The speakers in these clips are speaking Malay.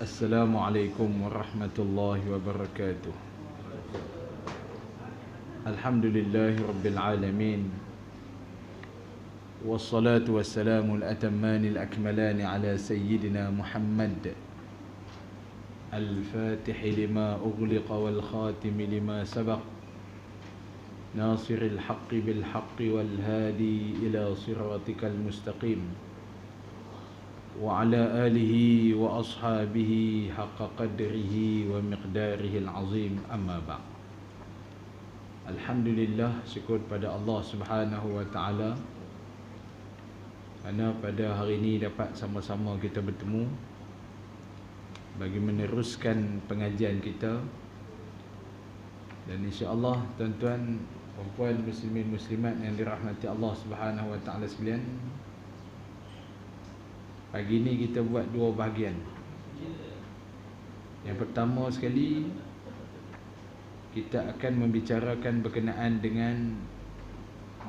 Assalamualaikum warahmatullahi wabarakatuh. Alhamdulillahi rabbil alamin. Wassalatu wassalamu al-atammani al-akmalani ala sayyidina Muhammad al-fatihi lima ughliqa wal khatimi lima sabaq nasiril haqqi bil haqqi wal hadi ila siratikal mustaqim wa ala alihi wa ashabihi haqqa qadrihi wa miqdarihi al-azim, amma ba'd. Alhamdulillah, syukur pada Allah Subhanahu wa taala kerana pada hari ini dapat sama-sama kita bertemu bagi meneruskan pengajian kita. Dan insya-Allah tuan-tuan, puan-puan, muslimin muslimat yang dirahmati Allah Subhanahu wa taala sekalian, pagi ini kita buat dua bahagian. Yang pertama sekali, kita akan membicarakan berkenaan dengan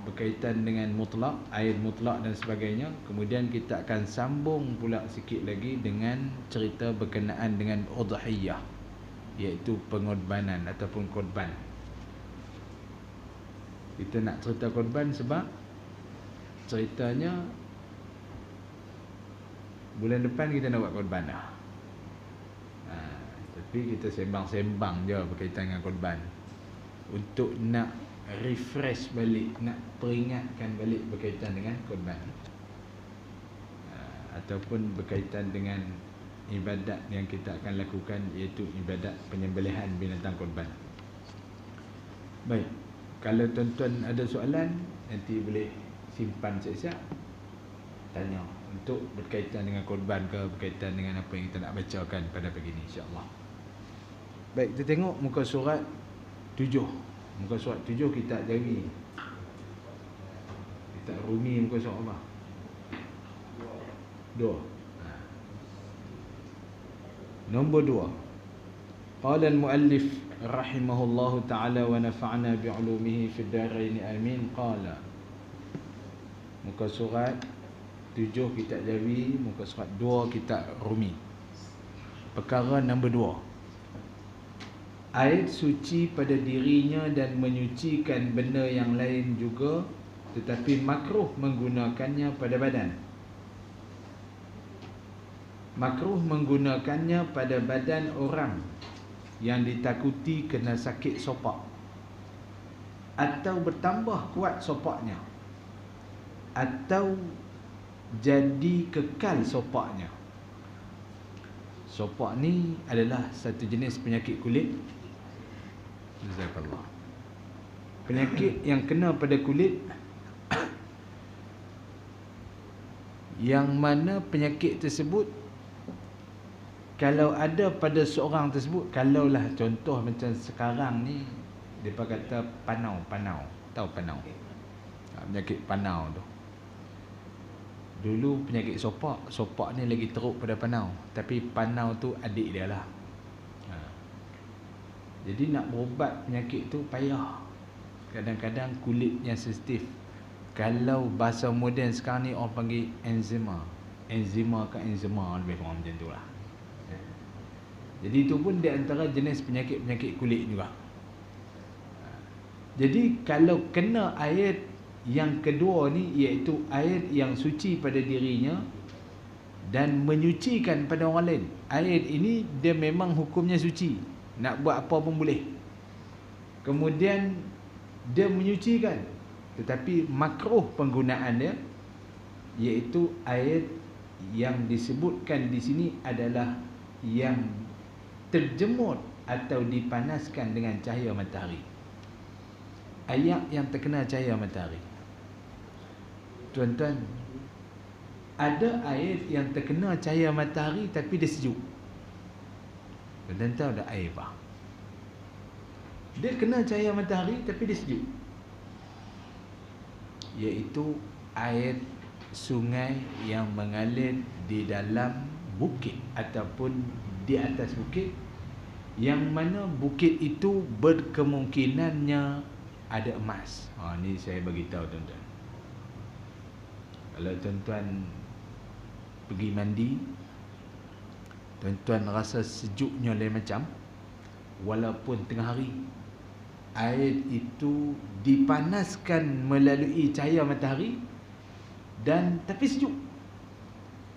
berkaitan dengan mutlak, ayat mutlak dan sebagainya. Kemudian kita akan sambung pula sikit lagi dengan cerita berkenaan dengan udhiyah, iaitu pengorbanan ataupun korban. Kita nak cerita korban sebab ceritanya bulan depan kita nak buat korban dah. Tapi kita sembang-sembang je berkaitan dengan korban, untuk nak refresh balik, nak peringatkan balik berkaitan dengan korban, ataupun berkaitan dengan ibadat yang kita akan lakukan, iaitu ibadat penyembelihan binatang korban. Baik, kalau tuan-tuan ada soalan, nanti boleh simpan siap-siap tanya untuk berkaitan dengan korban ke, berkaitan dengan apa yang kita nak bacakan pada pagi ini, insya-Allah. Baik, kita tengok muka surat 7. Muka surat 7 kita Jawi. Kita Rumi muka surat apa? 2. Nombor 2. Qala al-muallif rahimahullahu ta'ala wa nafa'na bi'ulumihi fid dharain amin. Qala, muka surat 7 kita Jawi, muka surat 2 kita Rumi. Perkara nombor 2. Air suci pada dirinya dan menyucikan benda yang lain juga, tetapi makruh menggunakannya pada badan. Makruh menggunakannya pada badan orang yang ditakuti kena sakit sopak, atau bertambah kuat sopaknya, atau jadi kekal sopaknya. Sopak ni adalah satu jenis penyakit kulit. Jazakallah. Penyakit yang kena pada kulit, yang mana penyakit tersebut kalau ada pada seorang tersebut, kalaulah contoh macam sekarang ni, mereka kata panau. Tahu panau? Penyakit panau tu. Dulu penyakit sopak ni lagi teruk pada panau, tapi panau tu adik dia lah. Jadi nak berubat penyakit tu payah. Kadang-kadang kulit yang sensitif. Kalau bahasa moden sekarang ni orang panggil enzima. Enzima lebih kurang macam tu lah. Jadi itu pun di antara jenis penyakit-penyakit kulit juga. Jadi kalau kena ayat yang kedua ni, iaitu ayat yang suci pada dirinya dan menyucikan pada orang lain. Ayat ini dia memang hukumnya suci, nak buat apa pun boleh. Kemudian dia menyucikan, tetapi makruh penggunaan dia, iaitu ayat yang disebutkan di sini adalah yang terjemur atau dipanaskan dengan cahaya matahari. Ayat yang terkena cahaya matahari. Tuan-tuan, ada ayat yang terkena cahaya matahari tapi dia sejuk. Tuan-tuan tahu ada air apa? Dia kena cahaya matahari tapi dia sejuk, iaitu ayat sungai yang mengalir di dalam bukit ataupun di atas bukit, yang mana bukit itu berkemungkinannya ada emas. Ni saya bagi tahu tuan-tuan. Kalau tuan-tuan pergi mandi, Tuan-tuan rasa sejuknya lain macam. Walaupun tengah hari, air itu dipanaskan melalui cahaya matahari, dan tapi sejuk.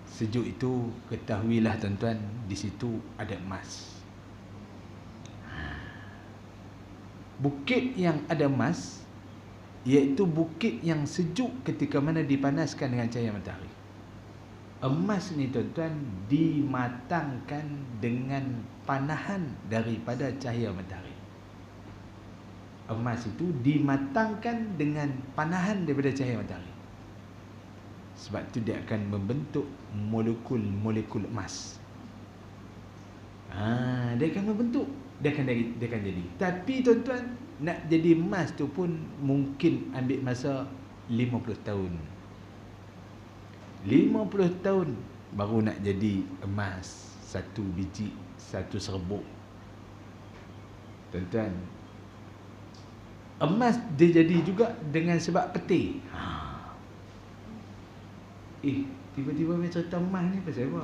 Sejuk itu ketahuilah tuan-tuan, di situ ada emas. Bukit yang ada emas, iaitu bukit yang sejuk ketika mana dipanaskan dengan cahaya matahari. Emas ni tuan-tuan dimatangkan dengan panahan daripada cahaya matahari. Emas itu dimatangkan dengan panahan daripada cahaya matahari. Sebab tu dia akan membentuk molekul-molekul emas. Dia akan membentuk, dia akan jadi. Tapi tuan-tuan, nak jadi emas tu pun mungkin ambil masa 50 tahun. 50 tahun baru nak jadi emas satu biji, satu serbuk. Tuan-tuan, emas dia jadi juga dengan sebab peti. Tiba-tiba main cerita emas ni pasal apa?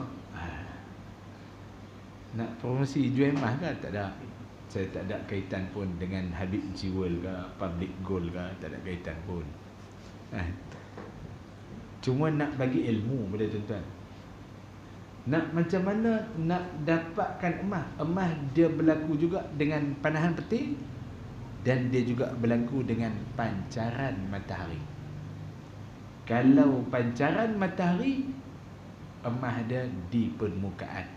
Nak promosi jual emas ke? Tak ada. Saya tak ada kaitan pun dengan Habib Jewel ke, Public Gold ke, tak ada kaitan pun. Cuma nak bagi ilmu pada tuan-tuan. Nak macam mana nak dapatkan emas? Emas dia berlaku juga dengan panahan peti, dan dia juga berlaku dengan pancaran matahari. Kalau pancaran matahari, emas dia di permukaan.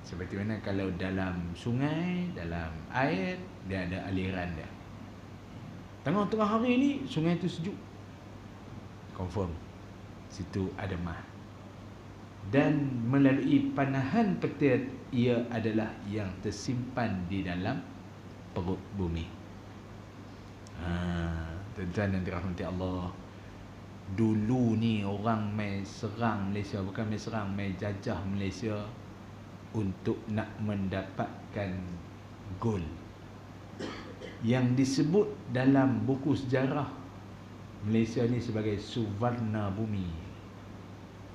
Seperti mana kalau dalam sungai, dalam air, dia ada aliran dia. Tengah-tengah hari ni sungai tu sejuk, confirm situ ada emas. Dan melalui panahan petir, ia adalah yang tersimpan di dalam perut bumi. Tuan-tuan yang dirahmati Allah, dulu ni orang mai serang Malaysia, bukan mai serang, mai jajah Malaysia untuk nak mendapatkan gold. Yang disebut dalam buku sejarah Malaysia ni sebagai Suvarna Bumi.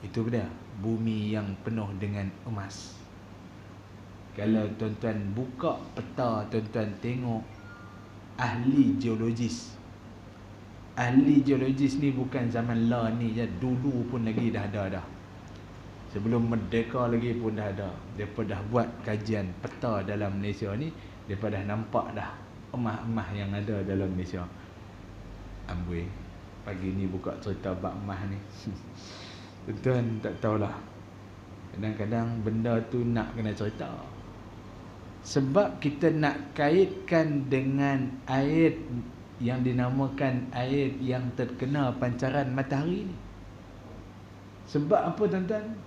Itu dia, bumi yang penuh dengan emas. Kalau tuan-tuan buka peta, tuan-tuan tengok ahli geologis. Ahli geologis ni bukan zaman lah ni je, dulu pun lagi dah ada dah. Sebelum merdeka lagi pun dah ada. Mereka dah buat kajian peta dalam Malaysia ni, mereka dah nampak dah emas-emas yang ada dalam Malaysia. Amboi, pagi ni buka cerita bab emas ni. Tuan-tuan tak tahulah. Kadang-kadang benda tu nak kena cerita. Sebab kita nak kaitkan dengan air yang dinamakan air yang terkena pancaran matahari ni. Sebab apa tuan-tuan?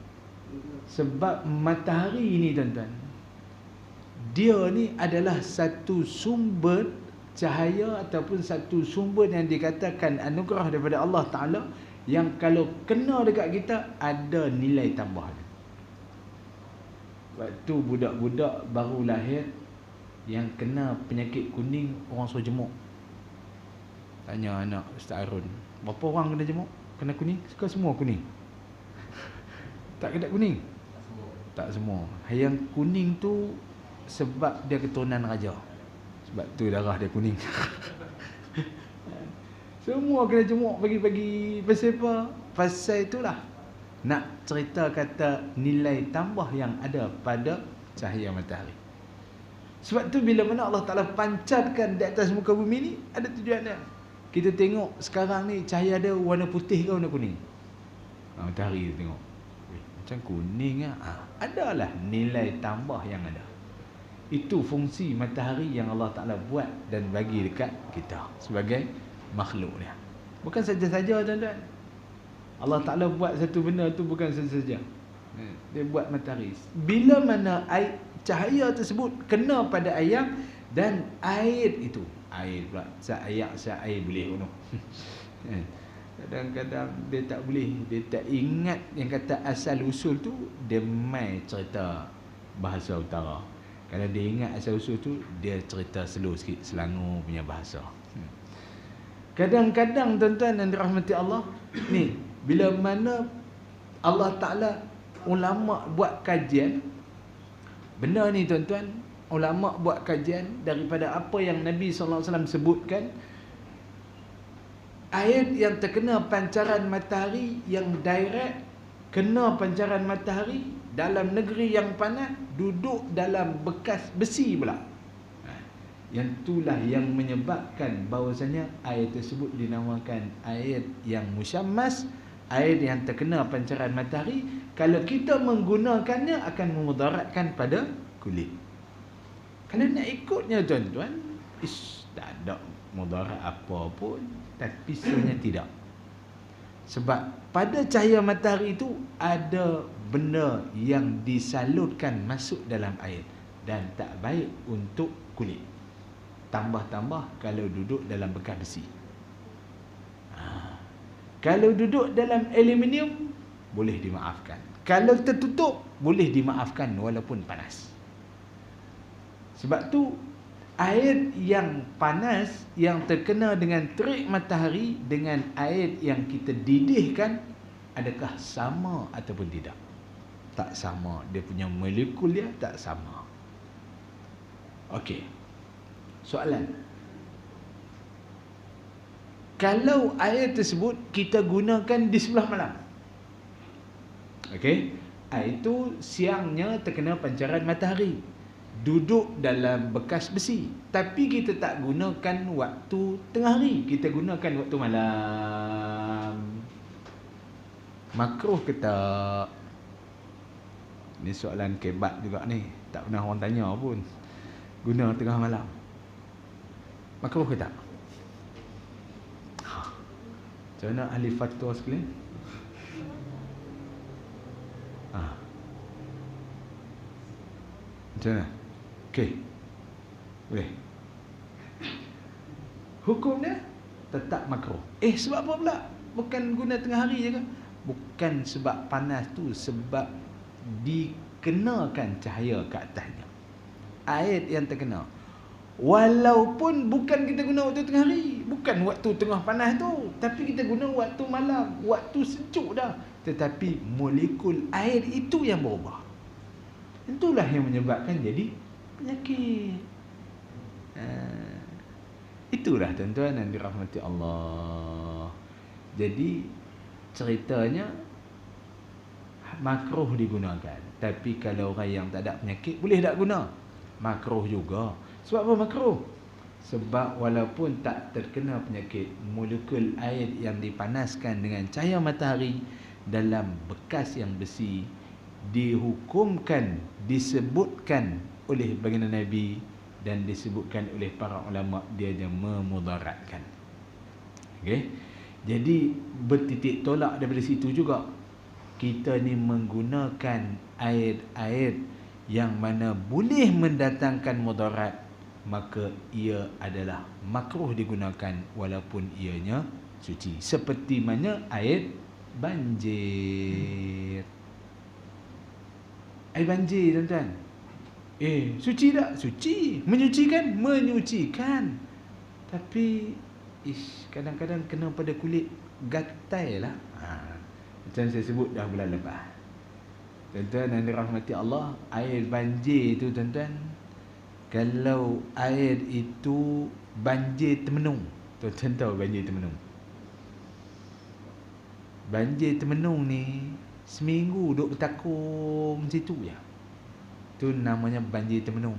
Sebab matahari ni tuan-tuan, dia ni adalah satu sumber cahaya ataupun satu sumber yang dikatakan anugerah daripada Allah Ta'ala, yang kalau kena dekat kita ada nilai tambah. Waktu budak-budak baru lahir yang kena penyakit kuning, orang suruh jemuk. Tanya anak Ustaz Arun, berapa orang kena jemuk? Kena kuning? Suka semua kuning? Tak kena kuning? Tak semua. Yang kuning tu sebab dia keturunan raja. Sebab tu darah dia kuning. Semua kena jemuk pagi-pagi. Pasal apa? Pasal itulah nak cerita kata nilai tambah yang ada pada cahaya matahari. Sebab tu bila mana Allah Ta'ala pancarkan di atas muka bumi ni, ada tujuan dia. Kita tengok sekarang ni cahaya dia warna putih ke warna kuning? Matahari tu tengok, macam kuning lah. Adalah nilai tambah yang ada. Itu fungsi matahari yang Allah Ta'ala buat dan bagi dekat kita sebagai makhluk dia. Bukan saja-saja tuan-tuan. Allah Ta'ala buat satu benda tu bukan saja-saja. Dia buat matahari. Bila mana air, cahaya tersebut kena pada air, dan air itu, air pula, air boleh bunuh. Kadang-kadang dia tak boleh, dia tak ingat yang kata asal usul tu, dia mai cerita bahasa utara. Kalau dia ingat asal usul tu, dia cerita slow sikit, Selangor punya bahasa. Kadang-kadang tuan-tuan yang dirahmati Allah ni, bila mana Allah Ta'ala, ulama buat kajian, Benda ni tuan-tuan, ulama buat kajian daripada apa yang Nabi SAW sebutkan. Air yang terkena pancaran matahari yang direct, kena pancaran matahari dalam negeri yang panas, duduk dalam bekas besi pula. Yang itulah yang menyebabkan bahawasanya air tersebut dinamakan air yang musyammas, air yang terkena pancaran matahari. Kalau kita menggunakannya akan memudaratkan pada kulit. Kalau nak ikutnya tuan-tuan, tak ada mudarat apa pun. Tapi sebenarnya tidak. Sebab pada cahaya matahari itu ada benda yang disalurkan masuk dalam air dan tak baik untuk kulit. Tambah-tambah kalau duduk dalam bekas besi. Kalau duduk dalam aluminium, boleh dimaafkan. Kalau tertutup, boleh dimaafkan walaupun panas. Sebab tu air yang panas yang terkena dengan terik matahari dengan air yang kita didihkan, adakah sama ataupun tidak? Tak sama. Dia punya molekul dia tak sama. Okey. Soalan. Kalau air tersebut kita gunakan di sebelah malam. Okey. Air itu siangnya terkena pancaran matahari, duduk dalam bekas besi, tapi kita tak gunakan waktu tengah hari, kita gunakan waktu malam. Makruh ke tak? Ni soalan kebat juga ni, tak pernah orang tanya pun. Guna tengah malam, makruh ke tak? Macam mana ahli fatwa sekalian? Macam mana? Okey. Boleh. Hukumnya tetap makruh. Sebab apa pula? Bukan guna tengah hari je ke? Bukan sebab panas tu, sebab dikenakan cahaya ke atasnya. Air yang terkena. Walaupun bukan kita guna waktu tengah hari, bukan waktu tengah panas tu, tapi kita guna waktu malam, waktu sejuk dah, tetapi molekul air itu yang berubah. Itulah yang menyebabkan jadi penyakit. Itulah tuan-tuan yang dirahmati Allah. Jadi ceritanya makruh digunakan. Tapi kalau orang yang tak ada penyakit, boleh tak guna? Makruh juga. Sebab apa makruh? Sebab walaupun tak terkena penyakit, molekul air yang dipanaskan dengan cahaya matahari dalam bekas yang besi dihukumkan, disebutkan oleh baginda Nabi dan disebutkan oleh para ulama, dia memudaratkan. Okey. Jadi bertitik tolak daripada situ juga, kita ni menggunakan air-air yang mana boleh mendatangkan mudarat, maka ia adalah makruh digunakan walaupun ianya suci. Seperti mana air banjir. Air banjir tuan-tuan, suci tak? Suci. Menyucikan? Menyucikan. Tapi kadang-kadang kena pada kulit, gatal lah. Macam saya sebut dah bulan lepas. Tuan-tuan yang dirahmati Allah, air banjir tu tuan-tuan, kalau air itu banjir Temenung, tuan-tuan tahu banjir Temenung? Banjir Temenung ni seminggu duduk bertakung situ je. Tu namanya banjir Temenung.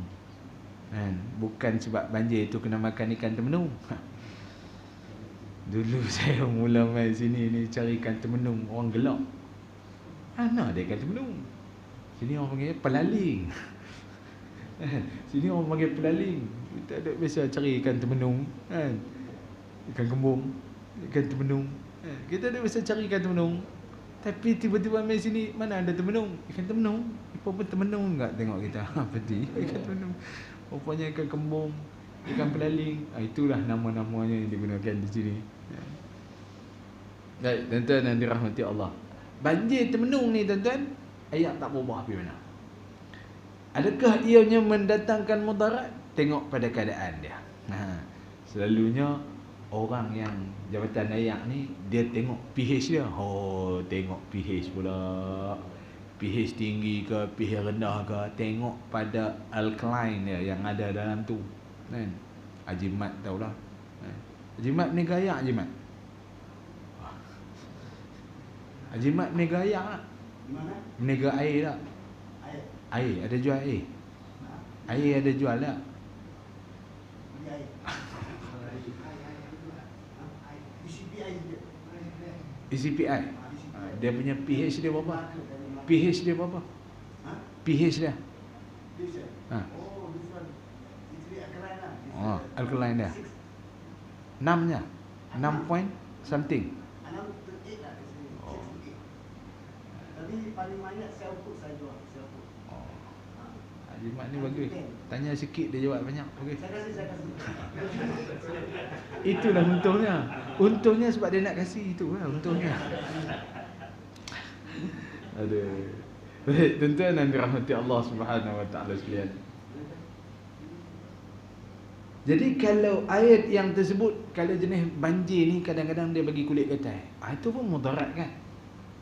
Bukan sebab banjir tu kena makan ikan Temenung. Dulu saya mula main sini ni cari ikan Temenung, orang gelak. Mana ada ikan Temenung? Sini orang panggil pelaling. Sini orang panggil pelaling. Kita ada biasa cari ikan Temenung, ikan kembung, ikan Temenung. Kita ada biasa cari ikan Temenung. Tapi tiba-tiba main sini, mana ada Temenung? Ikan Temenung. Apa pun Temenung enggak tengok kita. Peti ikan Temenung. Rupanya ikan kembung, ikan pelaling. Itulah nama-namanya yang digunakan di sini. Baik, tuan-tuan yang dirahmati Allah, banjir Temenung ni tuan-tuan, ayat tak berubah pergi mana. Adakah ianya mendatangkan mudarat? Tengok pada keadaan dia. Selalunya orang yang jabatan ayak ni, dia tengok pH dia. Tengok pH pula. pH tinggi ke pH rendah ke, tengok pada alkaline dia yang ada dalam tu kan. Haji Mat tahulah kan? Haji Mat ni gaya Haji Mat. Haji Mat ni gaya tak? Meniaga air tak? Air, ada jual air? Air ada jual tak? ECPI. Dia punya pH dia berapa? pH dia berapa? pH dia. Oh, alkaline dia. 6 nya. 6 point something. Tapi paling banyak self-cook saya jual. Haji Mat ni bagus. Tanya sikit dia jawab banyak. Okey. Saya kasih. Itulah untungnya. Untungnya sebab dia nak kasih itulah untungnya. Aduh. Baik, tuan-tuan dan dirahmati Allah Subhanahu Wa Taala sekalian. Jadi kalau air yang tersebut, kalau jenis banjir ni kadang-kadang dia bagi kulit gatal. Itu pun mudarat kan.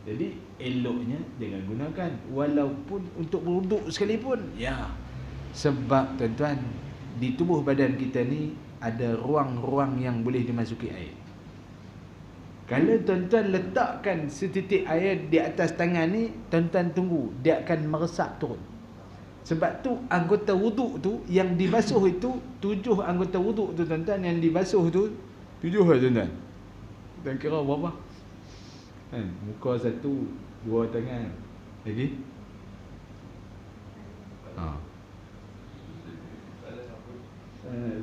Jadi eloknya jangan gunakan walaupun untuk berwuduk sekalipun. Ya. Sebab tuan-tuan, di tubuh badan kita ni ada ruang-ruang yang boleh dimasuki air. Kalau tuan-tuan letakkan setitik air di atas tangan ni, tuan-tuan tunggu, dia akan meresap turun. Sebab tu anggota wuduk tu yang dibasuh itu 7 anggota wuduk tu tuan-tuan, yang dibasuh tu 7 lah tuan-tuan. Dan kira berapa? Kan, muka 1, 2 tangan. Lagi?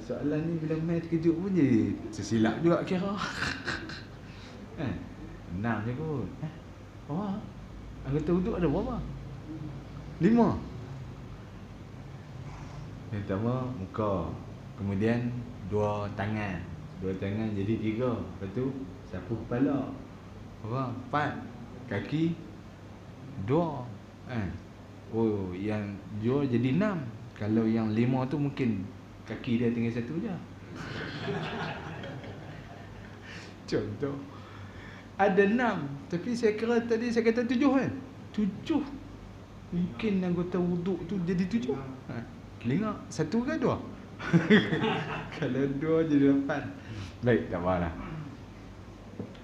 Soalan ni bila main terkejut pun jadi tersilap juga kira. Kan? 6 je kot. Berapa? Anggota wuduk ada berapa? 5. Yang pertama muka, kemudian 2 tangan. 2 tangan jadi 3. Lepas tu sapu kepala. Berapa? 4. Kaki 2. Oh, yang 2 jadi 6. Kalau yang 5 tu mungkin kaki dia tinggal 1 je. Contoh. Ada 6, tapi saya kira tadi saya kata 7 kan? 7. Mungkin anggota wuduk tu jadi 7. Kelingak 1 ke 2? Kalau 2 jadi 8. Baik, tak apalah.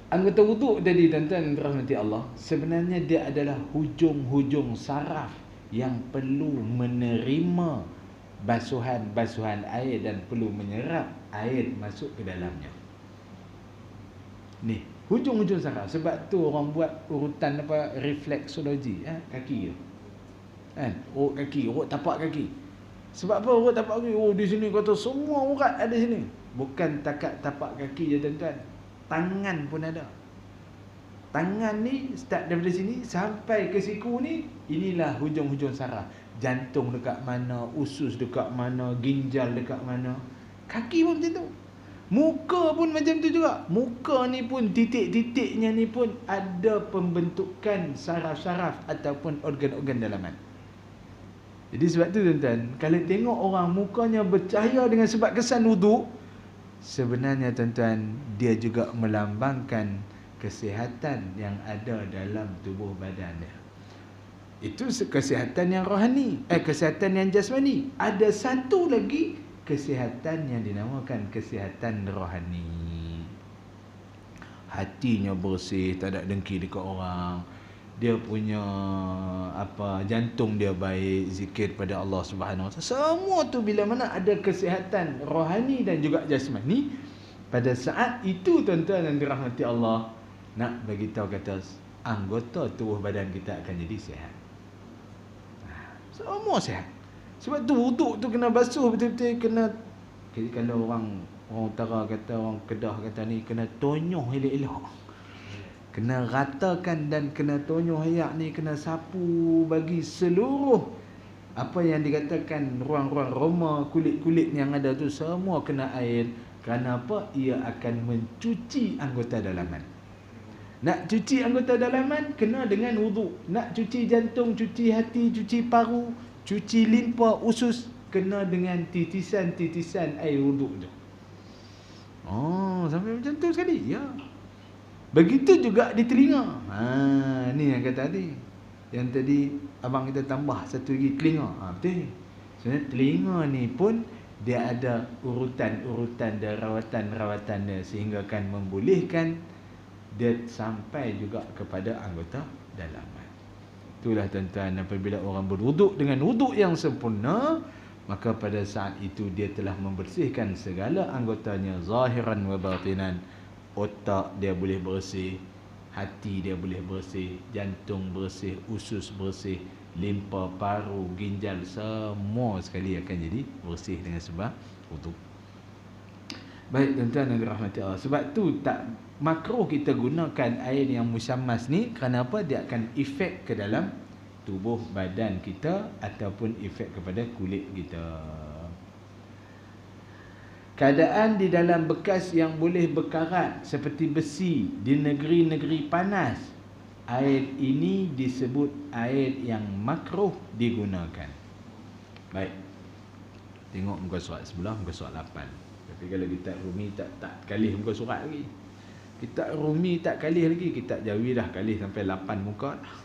Anggota wuduk tadi tuan-tuan rahmati Allah, sebenarnya dia adalah hujung-hujung saraf yang perlu menerima basuhan-basuhan air dan perlu menyerap air masuk ke dalamnya. Ni, hujung-hujung saraf. Sebab tu orang buat urutan apa, refleksologi, kaki tu. Kan? Urut kaki, urut tapak kaki. Sebab apa urut tapak kaki? Oh, di sini kata semua urat ada sini. Bukan takat tapak kaki je tuan-tuan. Tangan pun ada. Tangan ni start daripada sini sampai ke siku ni, inilah hujung-hujung saraf. Jantung dekat mana, usus dekat mana, ginjal dekat mana. Kaki pun macam tu. Muka pun macam tu juga. Muka ni pun titik-titiknya ni pun ada pembentukan saraf-saraf ataupun organ-organ dalaman. Jadi sebab tu tuan-tuan, kalau tengok orang mukanya bercahaya dengan sebab kesan wuduk, sebenarnya tuan-tuan, dia juga melambangkan kesihatan yang ada dalam tubuh badan dia. Itu kesihatan yang rohani, kesihatan yang jasmani. Ada satu lagi kesihatan yang dinamakan kesihatan rohani. Hatinya bersih, tak ada dengki dekat orang. Dia punya jantung dia baik, zikir pada Allah Subhanahu Wa Taala. Semua tu bila mana ada kesihatan rohani dan juga jasmani, pada saat itu tuan-tuan yang dirahmati Allah, nak bagi tahu kata anggota tubuh badan kita akan jadi sihat. Semua sihat. Sebab tu wuduk tu kena basuh betul-betul, kena. Jadi kalau orang utara kata, orang Kedah kata ni, kena tonyoh elok-elok. Kena ratakan dan kena tonyoh ayak ni, kena sapu bagi seluruh apa yang dikatakan ruang-ruang roma, kulit-kulit yang ada tu semua kena air. Kerana apa? Ia akan mencuci anggota dalaman. Nak cuci anggota dalaman kena dengan wuduk. Nak cuci jantung, cuci hati, cuci paru, cuci limpa, usus, kena dengan titisan-titisan air wuduk tu. Oh, sampai macam tu sekali. Ya. Begitu juga di telinga. Ni yang kata tadi. Yang tadi abang kita tambah satu lagi telinga. Betul. Sebenarnya telinga ni pun dia ada urutan-urutan dan rawatan-rawatan dia sehingga akan membolehkan dia sampai juga kepada anggota dalaman. Itulah tuan-tuan, apabila orang berwuduk dengan wuduk yang sempurna, maka pada saat itu dia telah membersihkan segala anggotanya zahiran wa batinan. Otak dia boleh bersih, hati dia boleh bersih, jantung bersih, usus bersih, limpa, paru, ginjal, semua sekali akan jadi bersih dengan sebab wuduk. Baik tuan-tuan yang dirahmati Allah, sebab tu tak makruh kita gunakan air yang musyammas ni. Kerana apa? Dia akan efek ke dalam tubuh badan kita ataupun efek kepada kulit kita. Keadaan di dalam bekas yang boleh berkarat seperti besi di negeri-negeri panas, air ini disebut air yang makruh digunakan. Baik. Tengok muka surat sebelah, muka surat 8. Tapi kalau kita Rumi tak kalih muka surat lagi. Kita Rumi tak kalih lagi, kita Jawi dah kalih sampai 8 muka dah.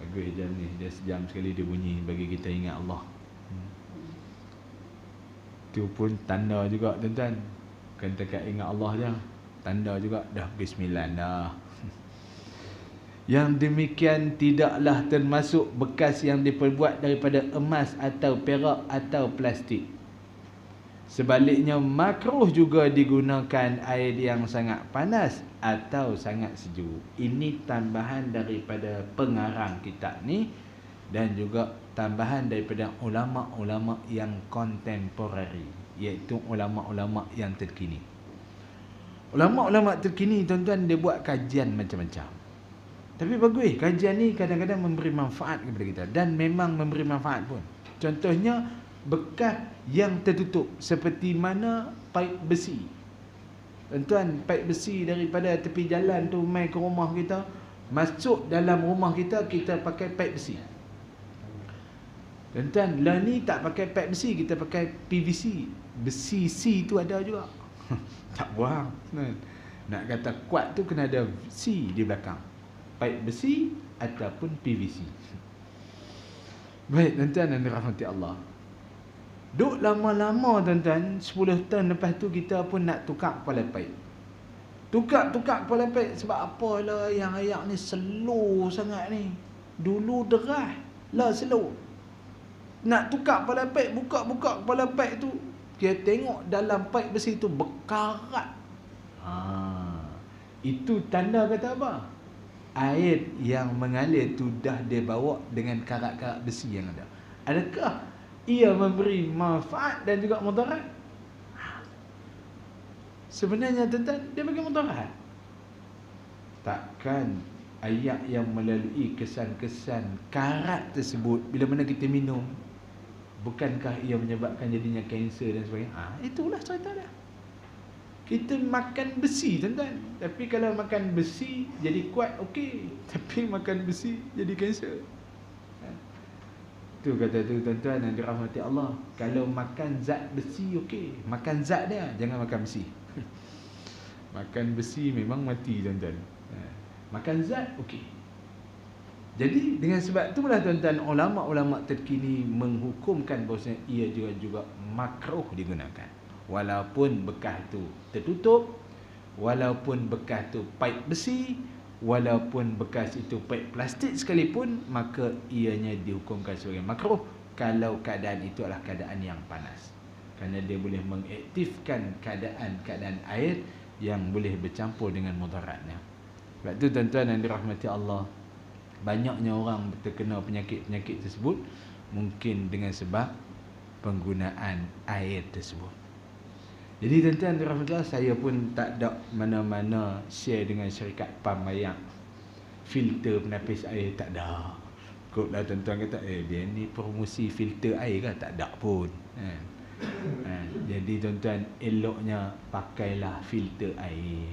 Bagus jam ni, dia sejam sekali dia bunyi bagi kita ingat Allah. Itu pun tanda juga tuan-tuan. Bukan dekat ingat Allah je, tanda juga dah bismillah dah. Yang demikian tidaklah termasuk bekas yang diperbuat daripada emas atau perak atau plastik. Sebaliknya makruh juga digunakan air yang sangat panas atau sangat sejuk. Ini tambahan daripada pengarang kitab ni dan juga tambahan daripada ulama-ulama yang kontemporari, iaitu ulama-ulama yang terkini. Ulama-ulama terkini tuan-tuan, dia buat kajian macam-macam. Tapi bagus, kajian ni kadang-kadang memberi manfaat kepada kita dan memang memberi manfaat pun. Contohnya bekas yang tertutup seperti mana paip besi. Tuan-tuan, paip besi daripada tepi jalan tu mai ke rumah kita, masuk dalam rumah kita, kita pakai paip besi. Tuan-tuan, lah ni tak pakai paip besi, kita pakai PVC. Besi C tu ada juga. Tak buang. Nak kata kuat tu kena ada C di belakang. Paip besi ataupun PVC. Baik tuan-tuan dan dirahmati Allah. Duk lama-lama tuan-tuan, 10 tahun lepas tu kita pun nak tukar kepala paip. Tukar kepala paip sebab apalah yang ayak ni slow sangat ni. Dulu derah, lah slow. Nak tukar kepala paip, buka kepala paip tu, kita tengok dalam paip besi tu berkarat. Itu tanda kata apa? Air yang mengalir tu dah dia bawa dengan karat-karat besi yang ada. Adakah ia memberi manfaat dan juga mudarat? Sebenarnya tuan-tuan, dia bagi mudarat. Takkan air yang melalui kesan-kesan karat tersebut bila mana kita minum, bukankah ia menyebabkan jadinya kanser dan sebagainya? Itulah cerita dia. Kita makan besi tuan-tuan, tapi kalau makan besi jadi kuat, okey. Tapi makan besi jadi kanser. Tu kata tu tuan-tuan yang dirahmati Allah. Kalau makan zat besi okey, makan zat dia, jangan makan besi. Makan besi memang mati tuan-tuan. Makan zat okey. Jadi dengan sebab itulah tuan-tuan, ulama-ulama terkini menghukumkan bahawa ia juga makruh digunakan. Walaupun bekas tu tertutup, walaupun bekas tu paip besi, walaupun bekas itu paip plastik sekalipun, maka ianya dihukumkan sebagai makruh kalau keadaan itu adalah keadaan yang panas. Kerana dia boleh mengaktifkan keadaan air yang boleh bercampur dengan mudaratnya. Sebab itu tuan-tuan yang dirahmati Allah, banyaknya orang terkena penyakit-penyakit tersebut mungkin dengan sebab penggunaan air tersebut. Jadi tuan-tuan dirahmati Allah, saya pun tak ada mana-mana share dengan syarikat pam air, filter penapis air, tak ada. Kotlah tuan-tuan kata, dia ni promosi filter air kan? Tak ada pun. Jadi tuan-tuan, eloknya pakailah filter air.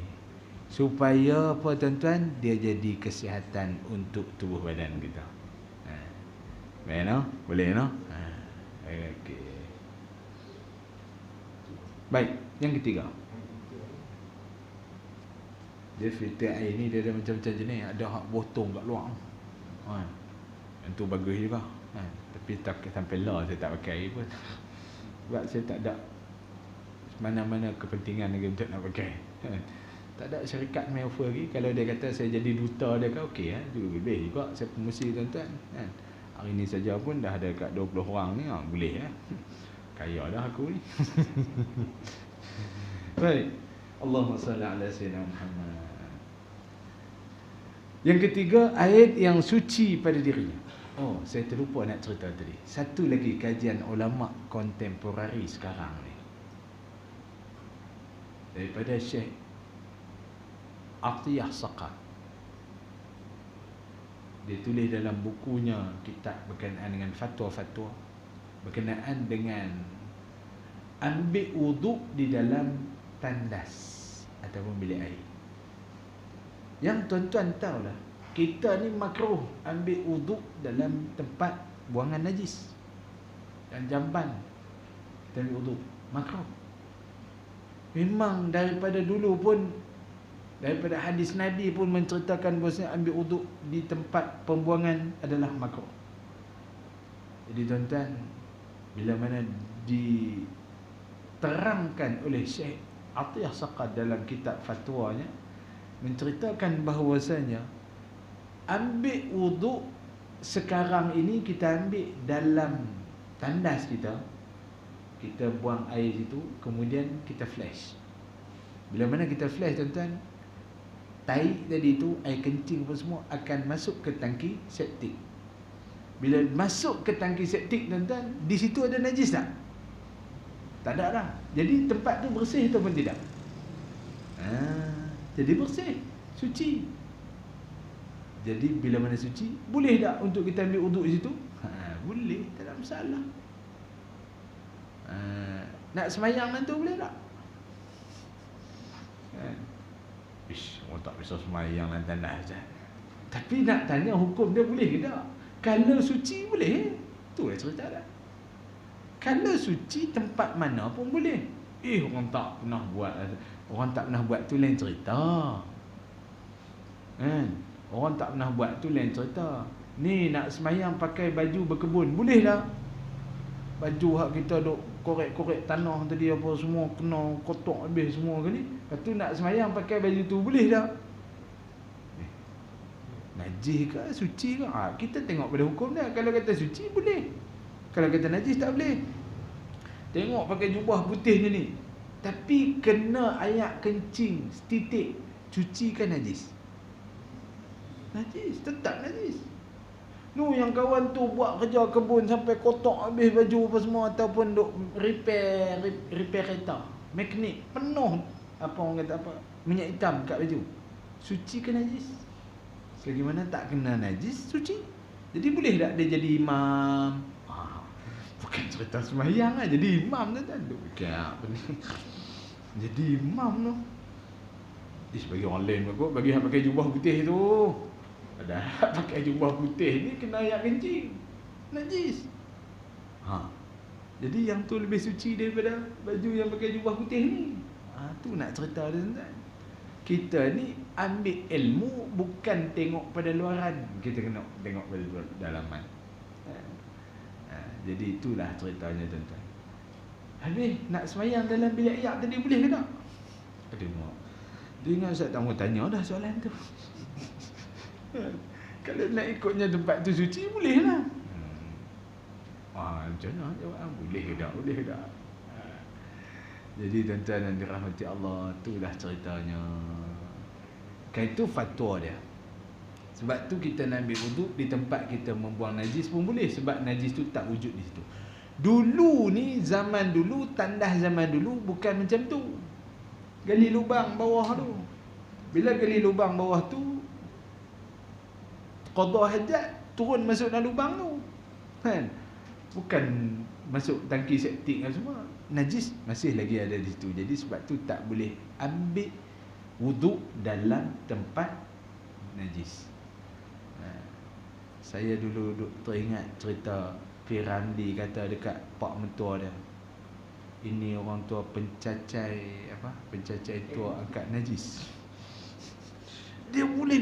Supaya apa tuan-tuan? Dia jadi kesihatan untuk tubuh badan kita. Baik no? Boleh no? Okey. Baik, yang ketiga. Dia filter air ni dia ada macam-macam jenis. Ada hak botong kat luar. Yang tu bagus juga. Tapi tak sampai lah saya tak pakai air pun. Sebab saya tak ada mana-mana kepentingan lagi untuk nak pakai. Tak ada syarikat main offer lagi. Kalau dia kata saya jadi duta dia kan okey juga lebih juga saya promosi tuan-tuan kan. Hari ni saja pun dah ada kat 20 orang ni boleh kaya dah aku ni. Baik. Allahumma salli ala sayyidina Muhammad. Yang ketiga, ayat yang suci pada dirinya. Saya terlupa nak cerita tadi. Satu lagi kajian ulama kontemporari sekarang ni. Daripada Syekh Atiyah Saqaf. Dia tulis dalam bukunya kitab berkenaan dengan fatwa-fatwa, berkenaan dengan ambil wuduk di dalam tandas ataupun bilik air. Yang tuan-tuan tahulah, kita ni makruh ambil wuduk dalam tempat buangan najis. Dan jamban kita ambil wuduk, makruh. Memang daripada dulu pun, daripada hadis Nabi pun menceritakan bahawa ambil wuduk di tempat pembuangan adalah makruh. Jadi tuan-tuan, bila mana diterangkan oleh Syekh Atiyah Saqaf dalam kitab fatwanya, menceritakan bahawasanya ambil wuduk sekarang ini kita ambil dalam tandas kita buang air situ, kemudian kita flash. Bila mana kita flash tuan-tuan, tahi tadi tu, air kencing pun semua akan masuk ke tangki septik. Bila masuk ke tangki septik tuan-tuan, di situ ada najis tak? Tak ada dah. Jadi tempat tu bersih ataupun tidak? Jadi bersih, suci. Jadi bila mana suci, boleh tak untuk kita ambil wuduk di situ? Boleh, tak ada masalah. Nak semayang nanti boleh tak? Orang tak bisa semayang dalam tandas saja. Tapi nak tanya hukum dia boleh ke tak? Kalau suci boleh. Tu lah cerita dah. Kalau suci tempat mana pun boleh. Orang tak pernah buat. Orang tak pernah buat tu lain cerita. Orang tak pernah buat tu lain cerita. Ni nak semayang pakai baju berkebun, boleh tak? Baju hak kita duk korek-korek tanah tadi apa semua kena kotak habis semua kali. Lepas tu nak semayang pakai baju tu, boleh tak? Najis ke suci ke? Kita tengok pada hukum dia. Kalau kata suci boleh. Kalau kata najis tak boleh. Tengok pakai jubah putih ni. Tapi kena ayak kencing setitik, cuci kan najis? Najis, tetap najis. Yang kawan tu buat kerja kebun sampai kotak habis baju apa semua, ataupun duk repair kereta, mekanik penuh orang kata minyak hitam kat baju. Suci ke najis? Selagi mana tak kena najis, suci. Jadi boleh tak dia jadi imam? Bukan cerita sembahyang lah, jadi imam tu kan. Duk fikir apa ni? Jadi imam tu. Bagi orang lain bagus, bagi yang pakai jubah putih tu. Padahal pakai jubah putih ni kena ayak kencing, najis. Jadi yang tu lebih suci daripada baju yang pakai jubah putih ni. Tu nak cerita dia tuan-tuan. Kita ni ambil ilmu bukan tengok pada luaran, kita kena tengok pada dalaman. Jadi itulah ceritanya tuan-tuan. Habis nak semayang dalam bilik ayak tadi boleh ke tak? Dia ingat Ustaz tak mau tanya dah soalan tu. Kalau nak ikutnya tempat tu suci, boleh lah. Macam mana jawab? Boleh ke tak? Boleh ke tak? Jadi tuan-tuan yang dirahmati Allah, itulah ceritanya. Itu fatwa dia. Sebab tu kita nak ambil wuduk di tempat kita membuang najis pun boleh. Sebab najis tu tak wujud di situ. Dulu ni, zaman dulu, tandas zaman dulu bukan macam tu. Gali lubang bawah tu. Bila gali lubang bawah tu, qada hajat, turun masuk dalam lubang tu. Bukan masuk tangki septik dan semua. Najis masih lagi ada di situ. Jadi sebab tu tak boleh ambil wuduk dalam tempat najis. Saya dulu teringat cerita Piramli kata dekat pak mentua dia, ini orang tua pencacai tua angkat najis.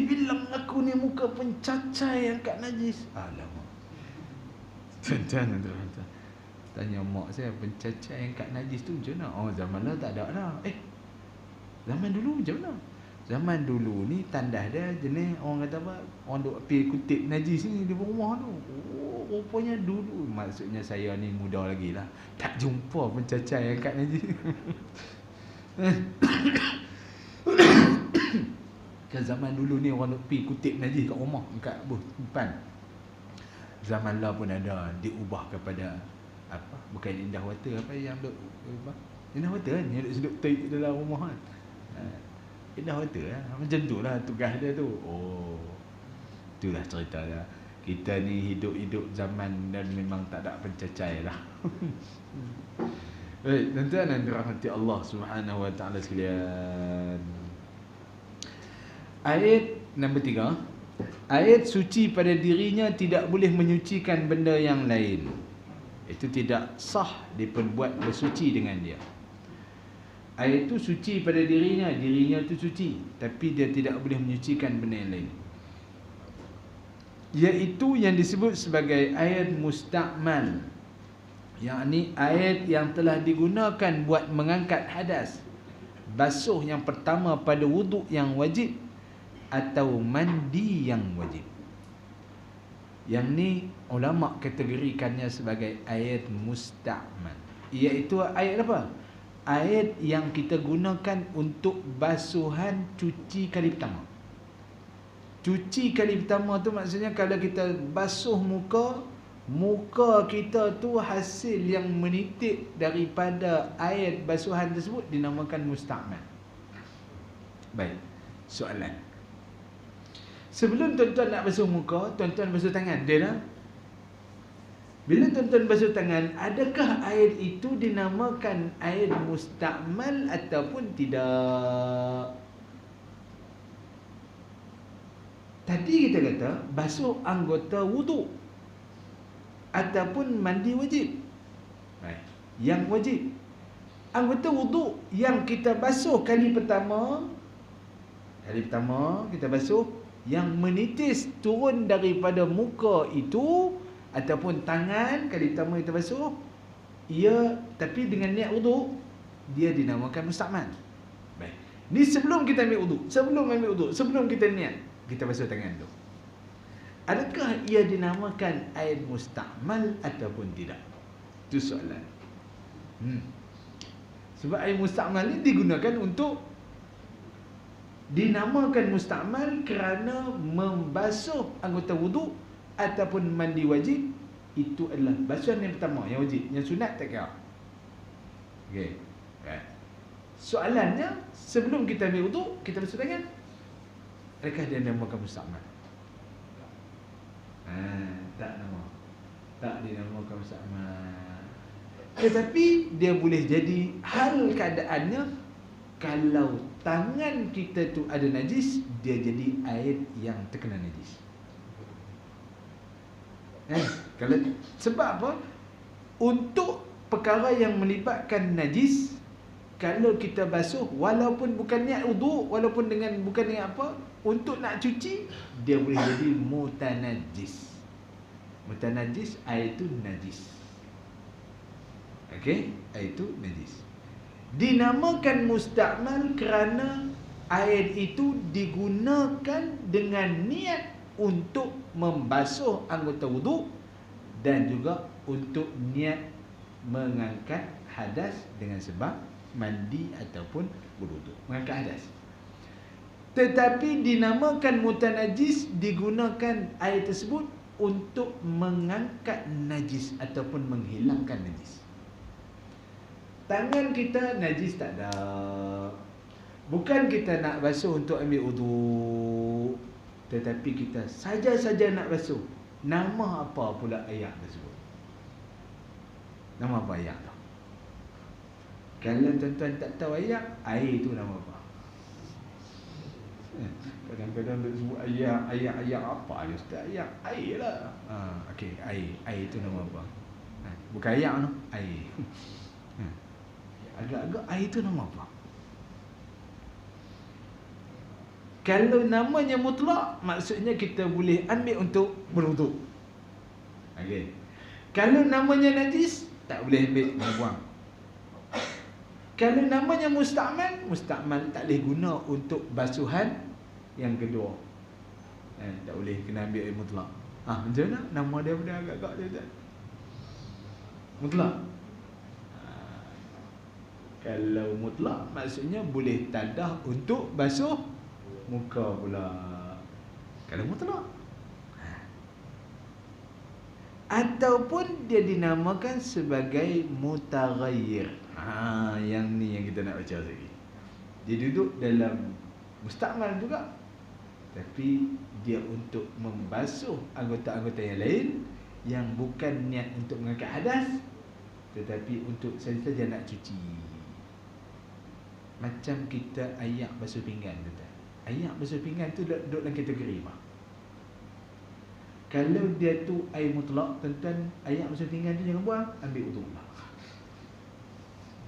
dibilang aku ni muka pencacai yang kat najis. Alamak. Tuan-tuan. Tanya mak saya, pencacai yang kat najis tu macam mana? Oh, zaman lah tak ada dah. Zaman dulu macam mana? Zaman dulu ni tandas dia jenis orang kata apa? Orang duk pergi kutip najis ni di rumah tu. Oh, rupanya dulu. Maksudnya saya ni muda lagi lah. Tak jumpa pencacai yang kat najis. Kan zaman dulu ni orang duk pergi kutip najis kat rumah, kat depan. Zaman lah pun ada diubah kepada apa? Bukan indah water apa yang duk apa? Indah water kan yang duk sedut taik dalam rumah kan. Indah water lah. Macam tu lah tugas dia tu. Oh, itulah cerita dia. Kita ni hidup-hidup zaman dan memang tak ada pencacai lah. Baik, tuan-tuan dan dirahmati Allah Subhanahu wa taala sekalian. Ayat nombor 3. Ayat suci pada dirinya tidak boleh menyucikan benda yang lain. Itu tidak sah diperbuat bersuci dengan dia. Ayat itu suci pada dirinya itu suci, tapi dia tidak boleh menyucikan benda yang lain. Iaitu yang disebut sebagai ayat musta'mal, yakni ayat yang telah digunakan buat mengangkat hadas, basuh yang pertama pada wuduk yang wajib atau mandi yang wajib. Yang ni ulama kategorikannya sebagai ayat musta'mal. Iaitu ayat apa? Ayat yang kita gunakan untuk basuhan cuci kali pertama. Cuci kali pertama tu maksudnya kalau kita basuh muka kita tu hasil yang menitik daripada ayat basuhan tersebut dinamakan musta'mal. Baik, soalan. Sebelum tuan-tuan nak basuh muka, tuan-tuan basuh tangan, dia dah. Bila tuan-tuan basuh tangan, adakah ayat itu dinamakan ayat musta'mal ataupun tidak? Tadi kita kata basuh anggota wuduk ataupun mandi wajib. Baik. Yang wajib, anggota wuduk yang kita basuh kali pertama kita basuh, yang menitis turun daripada muka itu ataupun tangan kali pertama kita basuh, tapi dengan niat wuduk, dia dinamakan musta'mal. Baik. Ni sebelum kita ambil wuduk, sebelum kita niat, kita basuh tangan tu. Adakah ia dinamakan ayat musta'mal ataupun tidak? Itu soalan. Sebab ayat musta'mal ni digunakan untuk, dinamakan musta'mal kerana membasuh anggota wuduk ataupun mandi wajib. Itu adalah basuhan yang pertama, yang wajib. Yang sunat tak kira. Okey. Right. Soalannya, sebelum kita ambil wuduk, kita basuh tangan, adakah dia dinamakan musta'mal? Tak dinamakan musta'mal. Tetapi dia boleh jadi hal keadaannya, kalau tangan kita tu ada najis, dia jadi air yang terkena najis. Kalau sebab apa? Untuk perkara yang melibatkan najis, kalau kita basuh walaupun bukan niat wuduk, walaupun dengan bukan niat apa, untuk nak cuci, dia boleh jadi mutanajis. Mutanajis, air itu najis. Okey, air itu najis. Dinamakan musta'mal kerana air itu digunakan dengan niat untuk membasuh anggota wuduk dan juga untuk niat mengangkat hadas dengan sebab mandi ataupun berwuduk, mengangkat hadas. Tetapi dinamakan mutanajis, digunakan air tersebut untuk mengangkat najis ataupun menghilangkan najis. Tangan kita najis tak ada, bukan kita nak basuh untuk ambil wuduk, tetapi kita saja-saja nak basuh. Nama apa pula ayat tersebut? Nama apa ayat tu? Kalau tuan-tuan tak tahu ayat, air tu nama apa? Kadang-kadang dia sebut ayat apa dia Ustaz? Ayat air lah. Okey, air tu nama apa? Bukan ayat tu, air. Agak-agak air tu nama apa? Kalau namanya mutlak, maksudnya kita boleh ambil untuk berwuduk. Okey. Kalau namanya najis, tak boleh ambil, nak buang. Kalau namanya musta'mal, musta'mal tak boleh guna untuk basuhan yang kedua. Tak boleh, kena ambil air mutlak. Macam mana? Nama dia benda agak-agak dia tak? Mutlak. Kalau mutlak, maksudnya boleh tadah untuk basuh muka pula. Kalau mutlak. Ataupun dia dinamakan sebagai mutaghayyir. Yang ni yang kita nak baca lagi. Dia duduk dalam musta'mal juga, tapi dia untuk membasuh anggota-anggota yang lain yang bukan niat untuk mengangkat hadas, tetapi untuk saja nak cuci. Macam kita ayak basuh pinggan tu. Ayak basuh pinggan tu duduk dalam kategori apa? Kalau dia tu air mutlak, tuan-tuan, ayak basuh pinggan tu jangan buang, ambil uduk lah.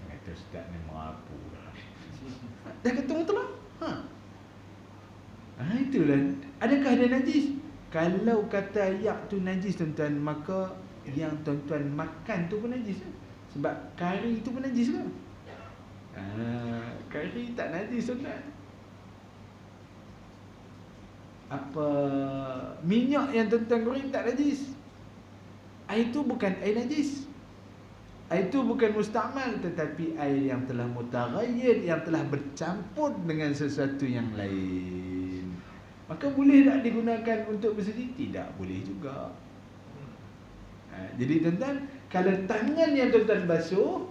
Kata ustaz ni merapu dah. Dah kata mutlak. Itulah. Adakah dia najis? Kalau kata ayak tu najis, tuan-tuan, maka yang tuan-tuan makan tu pun najis. Sebab kari tu pun najis ke? Kari tak najis, tuan-tuan. Apa minyak yang tuan-tuan goreng tak najis. Air tu bukan air najis. Air tu bukan musta'mal, tetapi air yang telah mutaghayyir, yang telah bercampur dengan sesuatu yang lain. Maka boleh tak digunakan untuk bersuci? Tidak boleh juga. Jadi tuan-tuan, kalau tangan yang tuan-tuan basuh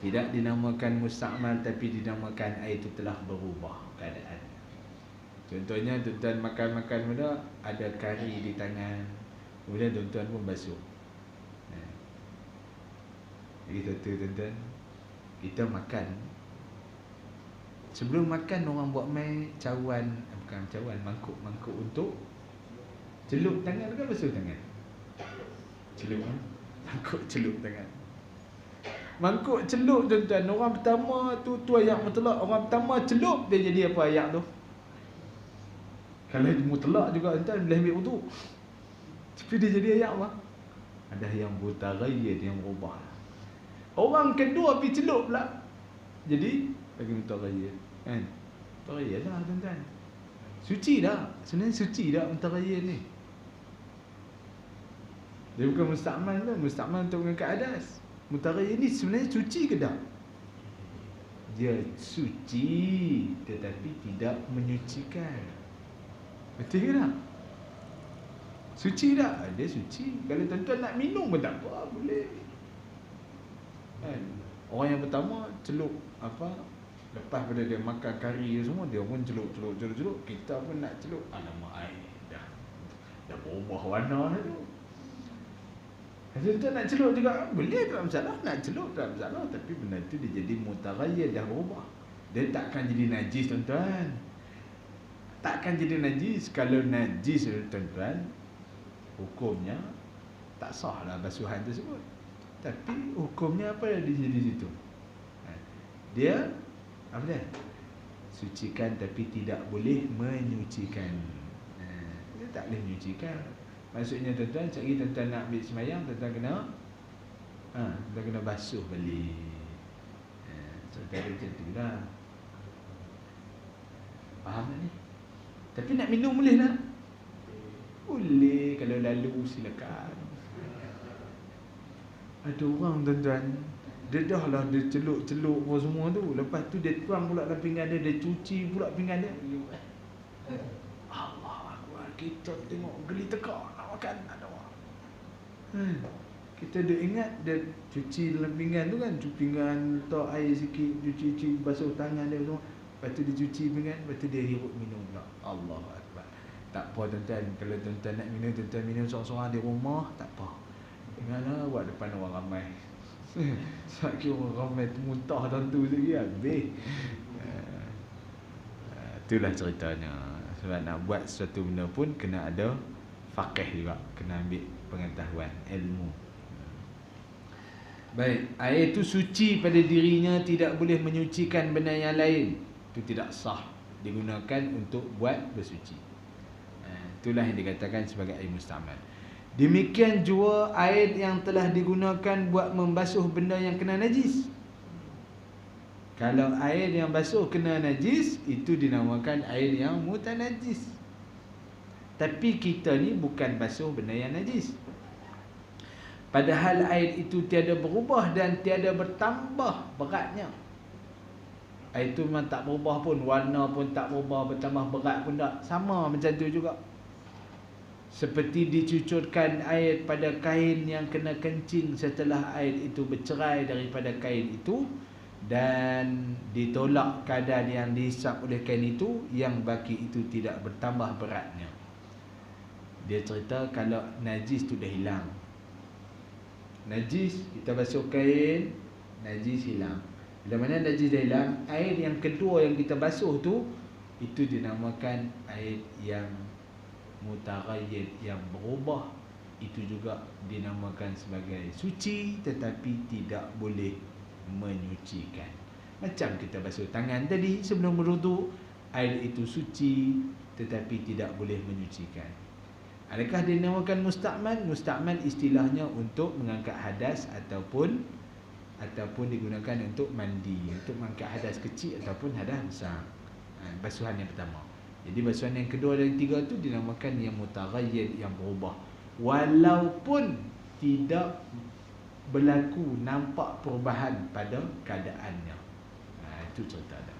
tidak dinamakan musta'mal, tapi dinamakan air itu telah berubah keadaan. Contohnya tuan-tuan makan-makan benda, ada kari di tangan, kemudian tuan-tuan pun basuh. Jadi satu tuan-tuan, kita makan, sebelum makan orang buat main cawan, bukan cawan, mangkuk untuk celup tangan ke basuh tangan? Celup, mangkuk celup tangan. Mangkuk celup tuan-tuan, orang pertama tu ayak mutlak, orang pertama celup dia jadi apa ayak tu? Kalau mutlak juga tuan-tuan boleh ambil wuduk, tapi dia jadi ayak apa? Ada yang mutaghayyir, yang berubah. Orang kedua pergi celup pula, jadi lagi mutaghayyir, kan? Mutaghayyir dah tuan-tuan. Suci dah. Sebenarnya suci dah mutaghayyir ni. Dia bukan musta'mal tu. Musta'mal untuk mengangkat hadas. Mutaghayyir ni sebenarnya suci ke tak? Dia suci, tetapi tidak menyucikan. Betul ke tak? Suci tak? Dia suci. Kalau tuan-tuan nak minum pun tak apa, boleh. Kan? Orang yang pertama celup apa? Lepas pada dia makan kari semua, dia pun celup. Kita pun nak celup. Alamak, air dah berubah warna dah tu. Tuan-tuan nak celup juga, boleh, tak masalah. Nak celup tak masalah, tapi benda tu dia jadi mutaghayyir, dah berubah. Dia takkan jadi najis, tuan-tuan. Takkan jadi najis. Kalau najis, tuan-tuan, hukumnya tak sah lah basuhan tersebut. Tapi hukumnya apa yang dia di situ? Dia apa dia? Sucikan, tapi tidak boleh menyucikan. Dia tak boleh menyucikan. Maksudnya tuan-tuan, sekali tuan-tuan nak ambil sembahyang, tuan-tuan kena tuan-tuan kena basuh balik. Contohnya macam tu lah. Faham tak ni? Tapi nak minum boleh tak? Boleh, kalau lalu silakan. Ada orang tuan-tuan, dia dah lah dia celup-celup semua tu. Lepas tu dia tuang pula dalam pinggan dia, dia cuci pula pinggan dia. Allah Akbar, kita tengok geli tekak nak makan, ada orang. Kita dia ingat dia cuci dalam pinggan tu kan, cuci pinggan, letak air sikit, cuci basuh tangan dia semua. Lepas tu dia cuci pinggan, lepas tu dia hirup minum pula. Allah Akbar. Tak apa tuan-tuan, kalau tuan-tuan nak minum, tuan-tuan minum seorang-seorang di rumah, tak apa. Janganlah buat depan orang ramai. Sebab orang ramai tu muntah tentu lagi habis. Itulah ceritanya. Sebab nak buat sesuatu benda pun kena ada faqih juga, kena ambil pengetahuan, ilmu. Baik, air itu suci pada dirinya, tidak boleh menyucikan benda yang lain. Itu tidak sah. digunakan untuk buat bersuci. Itulah yang dikatakan sebagai air musta'mal. Demikian jua air yang telah digunakan buat membasuh benda yang kena najis. Kalau air yang basuh kena najis, itu dinamakan air yang mutanajis. Tapi kita ni bukan basuh benda yang najis. Padahal air itu tiada berubah dan tiada bertambah beratnya. Air itu memang tak berubah pun, warna pun tak berubah, bertambah berat pun tak. Sama macam tu juga. Seperti dicucurkan air pada kain yang kena kencing setelah air itu bercerai daripada kain itu, dan ditolak kadar yang dihisap oleh kain itu, yang baki itu tidak bertambah beratnya. Dia cerita kalau najis tu dah hilang. Najis, kita basuh kain, najis hilang. Bila mana najis dah hilang, air yang kedua yang kita basuh tu, itu dinamakan air yang mutaghayyir, yang berubah. Itu juga dinamakan sebagai suci, tetapi tidak boleh menyucikan. Macam kita basuh tangan tadi sebelum berwuduk, air itu suci tetapi tidak boleh menyucikan. Adakah dinamakan musta'mal? Musta'mal istilahnya untuk mengangkat hadas ataupun digunakan untuk mandi, untuk mengangkat hadas kecil ataupun hadas besar. Basuhan yang pertama. Jadi basuhan yang kedua dan ketiga itu dinamakan yang mutaghayyir, yang berubah, walaupun tidak berlaku nampak perubahan pada keadaannya. Itu cerita dia.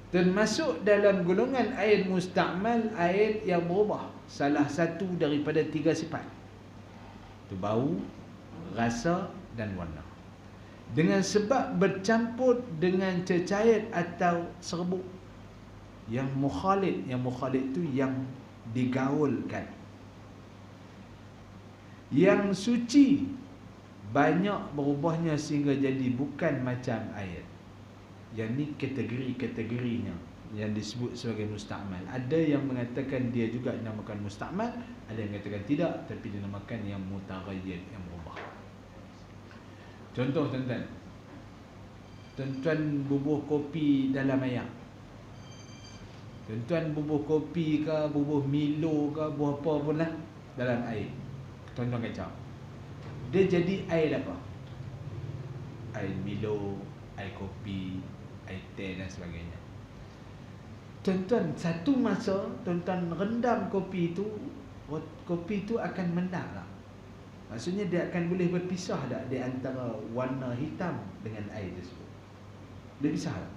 Termasuk dalam golongan air musta'mal, air yang berubah salah satu daripada 3 sifat. Itu bau, rasa dan warna. Dengan sebab bercampur dengan cecair atau serbuk. Yang mukhalid itu yang digaulkan. Yang suci banyak berubahnya sehingga jadi bukan macam air. Yang ni kategori-kategorinya yang disebut sebagai musta'mal. Ada yang mengatakan dia juga dinamakan musta'mal, ada yang mengatakan tidak, tapi dinamakan yang mutaghayyir, yang berubah. Contoh tuan-tuan, tuan-tuan bubuh kopi dalam air. Tuan-tuan bubuh kopi ke, bubuh Milo ke, bubuh apa pun lah dalam air. Tuan-tuan kacau, dia jadi air apa? Air Milo, air kopi, air teh dan sebagainya. Tuan-tuan, satu masa tuan-tuan rendam kopi itu akan mendar tak? Maksudnya dia akan boleh berpisah tak di antara warna hitam dengan air tersebut? Dia pisah tak?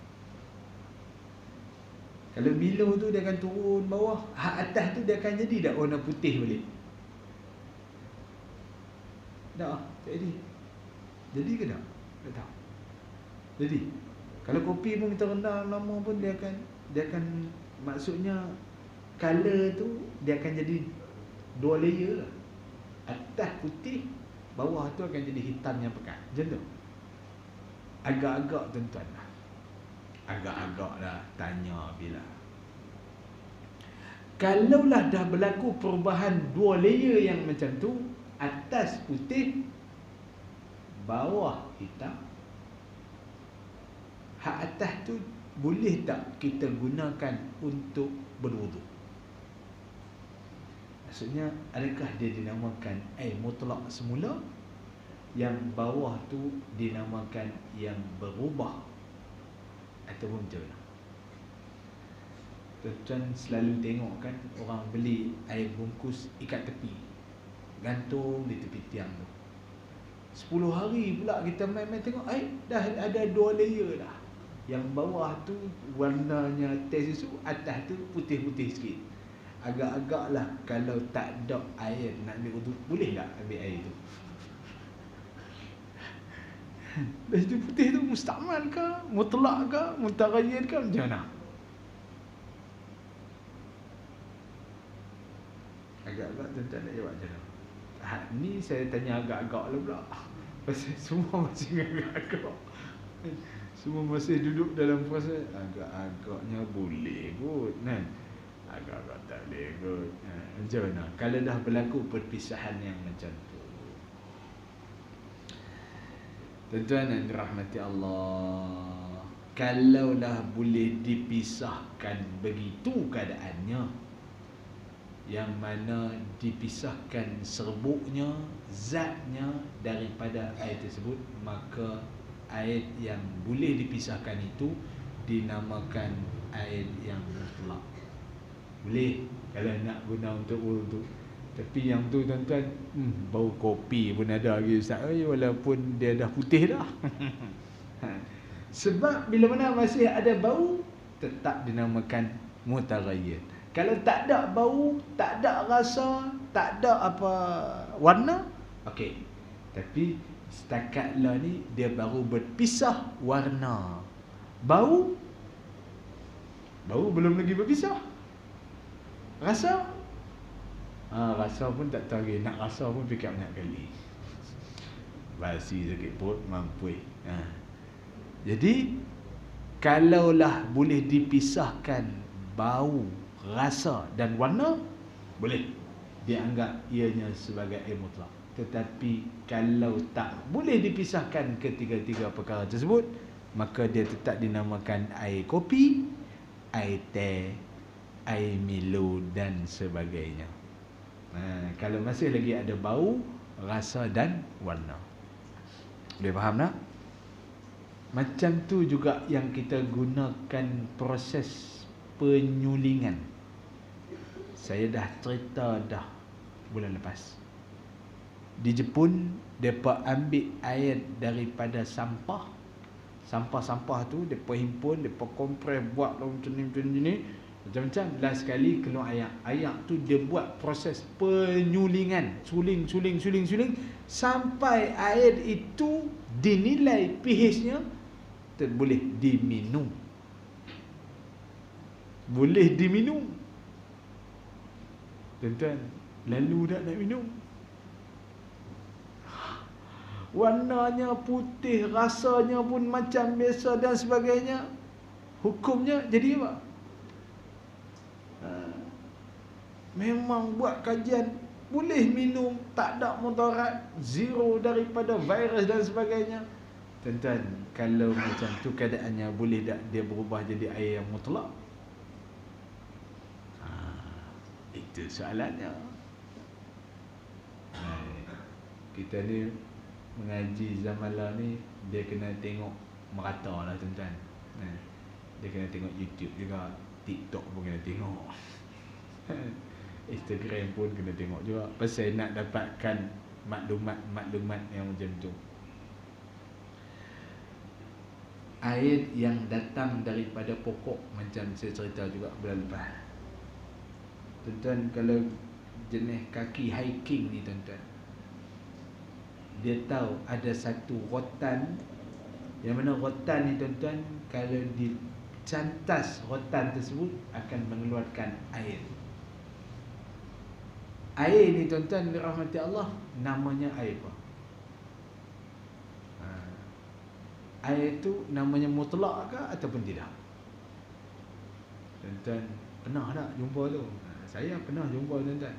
Kalau Milo tu dia akan turun bawah, atas tu dia akan jadi tak warna putih balik? Tak, tak jadi. Jadi ke tak? Tak. Jadi kalau kopi pun kita rendam lama pun dia akan maksudnya color tu dia akan jadi 2 layer lah. Atas putih, bawah tu akan jadi hitam yang pekat. Macam tu. Agak-agak tuan-tuan lah. Agak-agak lah, tanya bila. Kalaulah dah berlaku perubahan 2 layer yang macam tu, atas putih, bawah hitam, hak atas tu boleh tak kita gunakan untuk berwuduk? Maksudnya, adakah dia dinamakan air mutlak semula, yang bawah tu dinamakan yang berubah, ataupun macam mana? Tuan-tuan selalu tengok kan orang beli air bungkus ikat tepi, gantung di tepi tiang tu. 10 hari pula kita main-main tengok, dah ada 2 layer dah. Yang bawah tu warnanya teh susu, atas tu putih-putih sikit. Agak-agak lah kalau tak ada air nak ambil wuduk, boleh tak ambil air tu? Dah itu putih tu musta'mal ke, mutlak ke, mutaghayyir ke, macam mana? Agak-agak tuan-tuan nak jawab macam mana? Ni saya tanya agak-agak lah pula. Pasal semua masih agak-agak. Semua masih duduk dalam puasa. Agak-agaknya boleh kot kan? Agak-agak tak boleh kot. Macam mana? Kalau dah berlaku perpisahan yang macam tu. Tuan-tuan yang dirahmati Allah, kalaulah boleh dipisahkan begitu keadaannya, yang mana dipisahkan serbuknya, zatnya daripada air tersebut, maka air yang boleh dipisahkan itu dinamakan air yang mutlak. Boleh kalau nak guna untuk wudu. Tapi yang tu tuan-tuan, bau kopi pun ada lagi Ustaz. Walaupun dia dah putih dah. Sebab bila mana masih ada bau, tetap dinamakan mutaghayyir. Kalau tak ada bau, tak ada rasa, tak ada apa warna, okey. Tapi setakatlah ni dia baru berpisah warna. Bau belum lagi berpisah. Rasa rasa pun tak tahu lagi. Nak rasa pun fikir banyak kali. Basi sakit perut mampu. Jadi kalaulah boleh dipisahkan bau, rasa dan warna, boleh dianggap ianya sebagai air mutlak. Tetapi kalau tak boleh dipisahkan ketiga-tiga perkara tersebut, maka dia tetap dinamakan air kopi, air teh, air Milo dan sebagainya. Kalau masih lagi ada bau, rasa dan warna. Boleh faham tak? Macam tu juga yang kita gunakan proses penyulingan. Saya dah cerita dah bulan lepas. Di Jepun, mereka ambil air daripada sampah. Sampah-sampah tu mereka himpun, mereka kompres, buat macam ni. Macam-macam. Last sekali keluar ayak. Ayak tu dia buat proses penyulingan. Suling sampai air itu dinilai pH-nya boleh diminum. Boleh diminum. Tuan-tuan, lalu tak nak minum. Warnanya putih, rasanya pun macam biasa dan sebagainya. Hukumnya jadi apa? Memang buat kajian, boleh minum, tak ada mudarat, zero daripada virus dan sebagainya. Tuan-tuan, kalau macam tu keadaannya, boleh tak dia berubah jadi air yang mutlak? Itu soalannya. Kita ni mengaji zaman lah ni, dia kena tengok merata lah tuan-tuan. Dia kena tengok YouTube juga, TikTok pun kena tengok, Instagram pun kena tengok juga, pasal nak dapatkan maklumat yang macam tu. Air yang datang daripada pokok, macam saya cerita juga bulan lepas. Tuan-tuan, kalau jenis kaki hiking ni tuan-tuan, dia tahu ada satu rotan, yang mana rotan ni tuan-tuan, kalau dicantas rotan tersebut akan mengeluarkan air. Air ni tuan-tuan dirahmati Allah, namanya air apa? Air tu namanya mutlak ke ataupun tidak? Tuan-tuan pernah tak jumpa tu? Saya pernah jumpa tuan-tuan.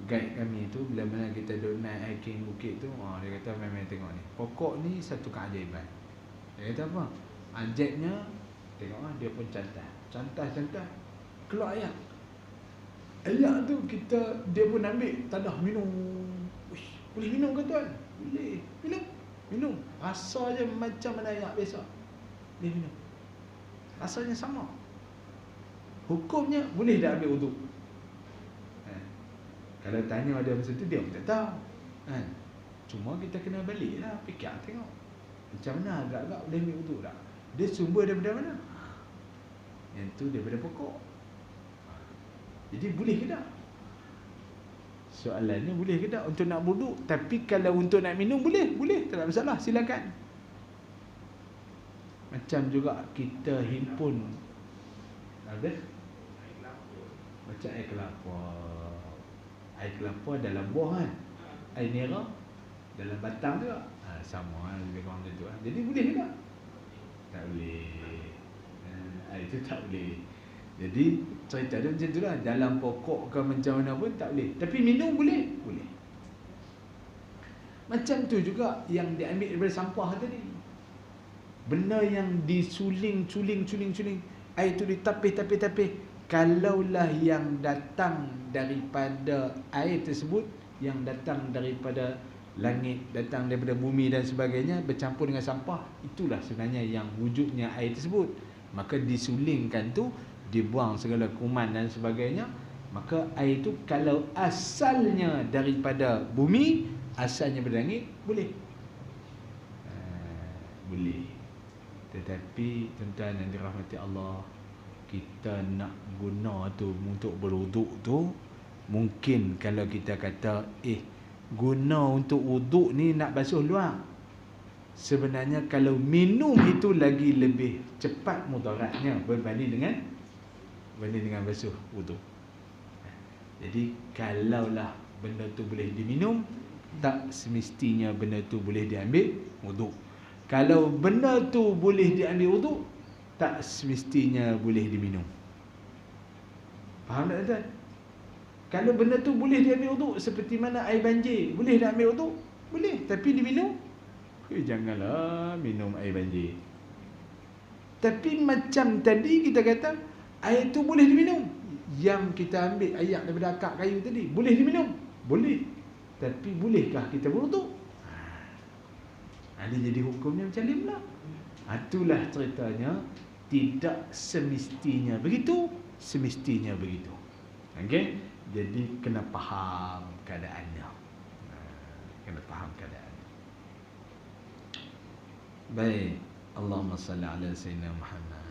Guide kami tu, bila mana kita duduk naik hiking bukit tu, dia kata memang tengok ni, pokok ni satu keajaiban. Dia kata apa? Ajaibnya, tengok dia pun cantas, keluar air. Air tu dia pun ambil, tadah minum. Uish, boleh minum ke tuan? Boleh. Minum. Rasanya macam mana air biasa. Boleh minum. Rasanya sama. Hukumnya boleh dah ambil wuduk. Kalau tanya dia masa tu, dia pun tak tahu. Cuma kita kena balik lah, fikir tengok macam mana agak-agak boleh ambil wuduk tak. Dia sumber daripada mana? Yang tu daripada pokok. Jadi boleh ke tak? Soalannya boleh ke tak untuk nak wuduk. Tapi kalau untuk nak minum, boleh, tak ada masalah, silakan. Macam juga kita himpun ada macam air kelapa. Air kelapa dalam buah kan, air nira dalam batang juga. Sama lebih kurang macam tu kan. Jadi boleh ke tak? Tak boleh. Air tu tak boleh. Jadi cerita dia macam tu lah. Dalam pokok ke macam mana pun tak boleh. Tapi minum boleh? Boleh. Macam tu juga yang diambil daripada sampah tadi. Benda yang disuling, culing, air tu ditapih. Kalaulah yang datang daripada air tersebut, yang datang daripada langit, datang daripada bumi dan sebagainya, bercampur dengan sampah, itulah sebenarnya yang wujudnya air tersebut. Maka disulingkan tu, dibuang segala kuman dan sebagainya. Maka air itu kalau asalnya daripada bumi, asalnya dari langit, boleh. Boleh. Tetapi tuan-tuan yang dirahmati Allah, kita nak guna tu untuk berwuduk tu, mungkin kalau kita kata guna untuk wuduk ni nak basuh luar, sebenarnya kalau minum itu lagi lebih cepat mudaratnya berbanding dengan basuh wuduk. Jadi kalaulah benda tu boleh diminum, tak semestinya benda tu boleh diambil wuduk. Kalau benda tu boleh diambil wuduk, tak semestinya boleh diminum. Faham tak tuan? Kalau benda tu boleh diambil wuduk, seperti mana air banjir, boleh dah ambil wuduk? Boleh, tapi diminum? Janganlah minum air banjir. Tapi macam tadi kita kata, air tu boleh diminum. Yang kita ambil air daripada akar kayu tadi, boleh diminum? Boleh. Tapi bolehkah kita berwuduk? Ada jadi hukumnya macam ni pula. Itulah ceritanya, tidak semestinya begitu, semestinya begitu. Okey? Jadi kena faham keadaannya. Kena faham keadaannya. Baik, Allahumma salli ala sayyidina Muhammad.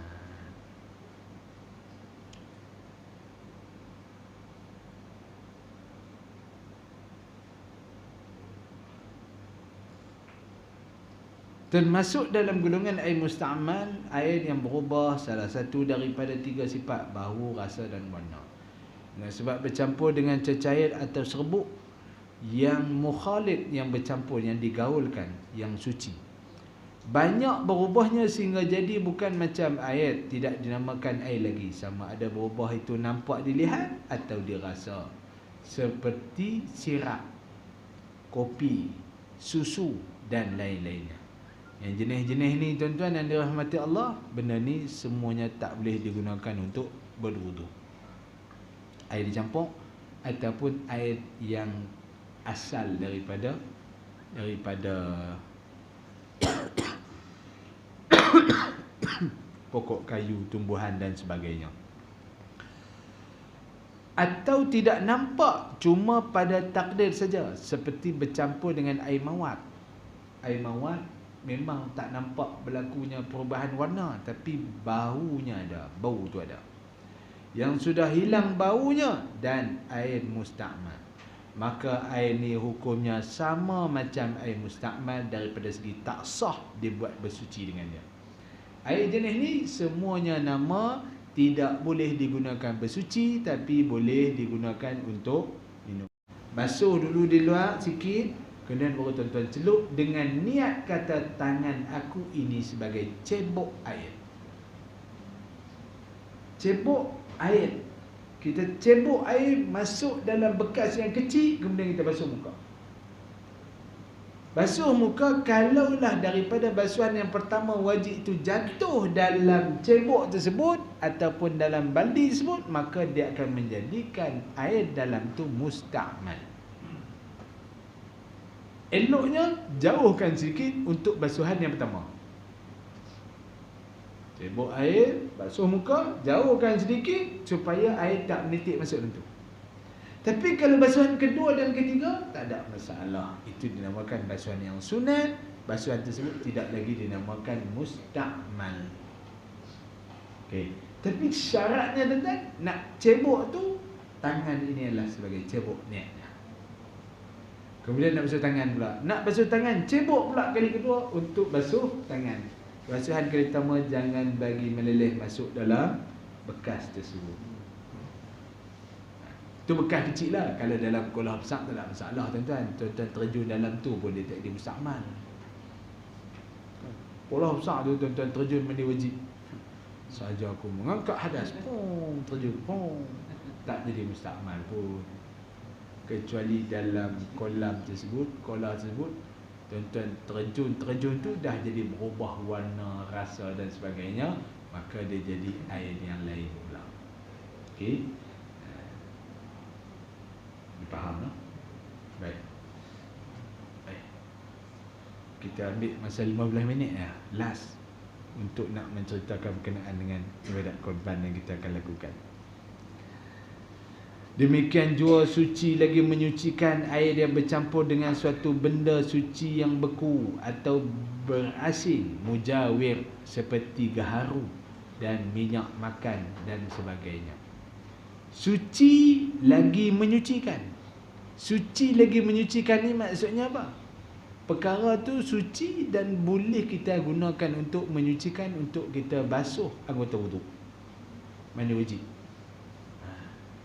Termasuk dalam golongan air musta'mal, air yang berubah salah satu daripada 3 sifat, bau, rasa dan warna. Sebab bercampur dengan cecair atau serbuk yang mukhalid, yang bercampur, yang digaulkan, yang suci. Banyak berubahnya sehingga jadi bukan macam air, tidak dinamakan air lagi. Sama ada berubah itu nampak dilihat atau dirasa. Seperti sirap, kopi, susu dan lain-lainnya. Yang jenis-jenis ni tuan-tuan yang dirahmati Allah, benda ni semuanya tak boleh digunakan untuk berwuduk. Air dicampur ataupun air yang asal daripada pokok kayu, tumbuhan dan sebagainya. Atau tidak nampak, cuma pada takdir saja, seperti bercampur dengan air mawar. Air mawar memang tak nampak berlakunya perubahan warna, tapi baunya ada, bau tu ada. Yang sudah hilang baunya dan air musta'mal, maka air ni hukumnya sama macam air musta'mal daripada segi tak sah dibuat bersuci dengannya. Air jenis ni semuanya nama tidak boleh digunakan bersuci, tapi boleh digunakan untuk minum. Basuh dulu di luar sikit, kemudian baru tuan-tuan celup dengan niat kata tangan aku ini sebagai cebok air. Cebok air. Kita cebok air masuk dalam bekas yang kecil, kemudian kita basuh muka. Basuh muka, kalaulah daripada basuhan yang pertama wajib itu jatuh dalam cebok tersebut ataupun dalam baldi tersebut, maka dia akan menjadikan air dalam tu musta'mal. Eloknya jauhkan sedikit untuk basuhan yang pertama. Cebok air, basuh muka, jauhkan sedikit supaya air tak menitik masuk dalam tu. Tapi kalau basuhan kedua dan ketiga, tak ada masalah. Itu dinamakan basuhan yang sunat. Basuhan tersebut tidak lagi dinamakan musta'mal. Okey. Tapi syaratnya tuan-tuan, nak cebok tu, tangan ini adalah sebagai cebok niatnya. Kemudian nak basuh tangan pula. Nak basuh tangan, cebok pula kali kedua untuk basuh tangan. Basuhan kali pertama jangan bagi meleleh masuk dalam bekas tersebut. Itu bekas kecil lah. Kalau dalam kolah besar tak ada masalah tuan-tuan. Tuan-tuan terjun dalam tu pun dia tak musta'mal. Kolah besar tu tuan-tuan terjun mandi wajib. Saja aku mengangkat hadas, pong, terjun, pong. Tak jadi musta'mal pun. kecuali dalam kolam tersebut, tuan-tuan terjun tu dah jadi berubah warna, rasa dan sebagainya, maka dia jadi air yang lain pula. Okey. Dipaham tak? Baik. Kita ambil masa 15 minit last untuk nak menceritakan berkenaan dengan ibadat korban yang kita akan lakukan. Demikian jua suci lagi menyucikan air yang bercampur dengan suatu benda suci yang beku atau berasin, mujawir seperti gaharu dan minyak makan dan sebagainya. Suci lagi menyucikan. Suci lagi menyucikan ni maksudnya apa? Perkara tu suci dan boleh kita gunakan untuk menyucikan, untuk kita basuh anggota wuduk, mandi wajib.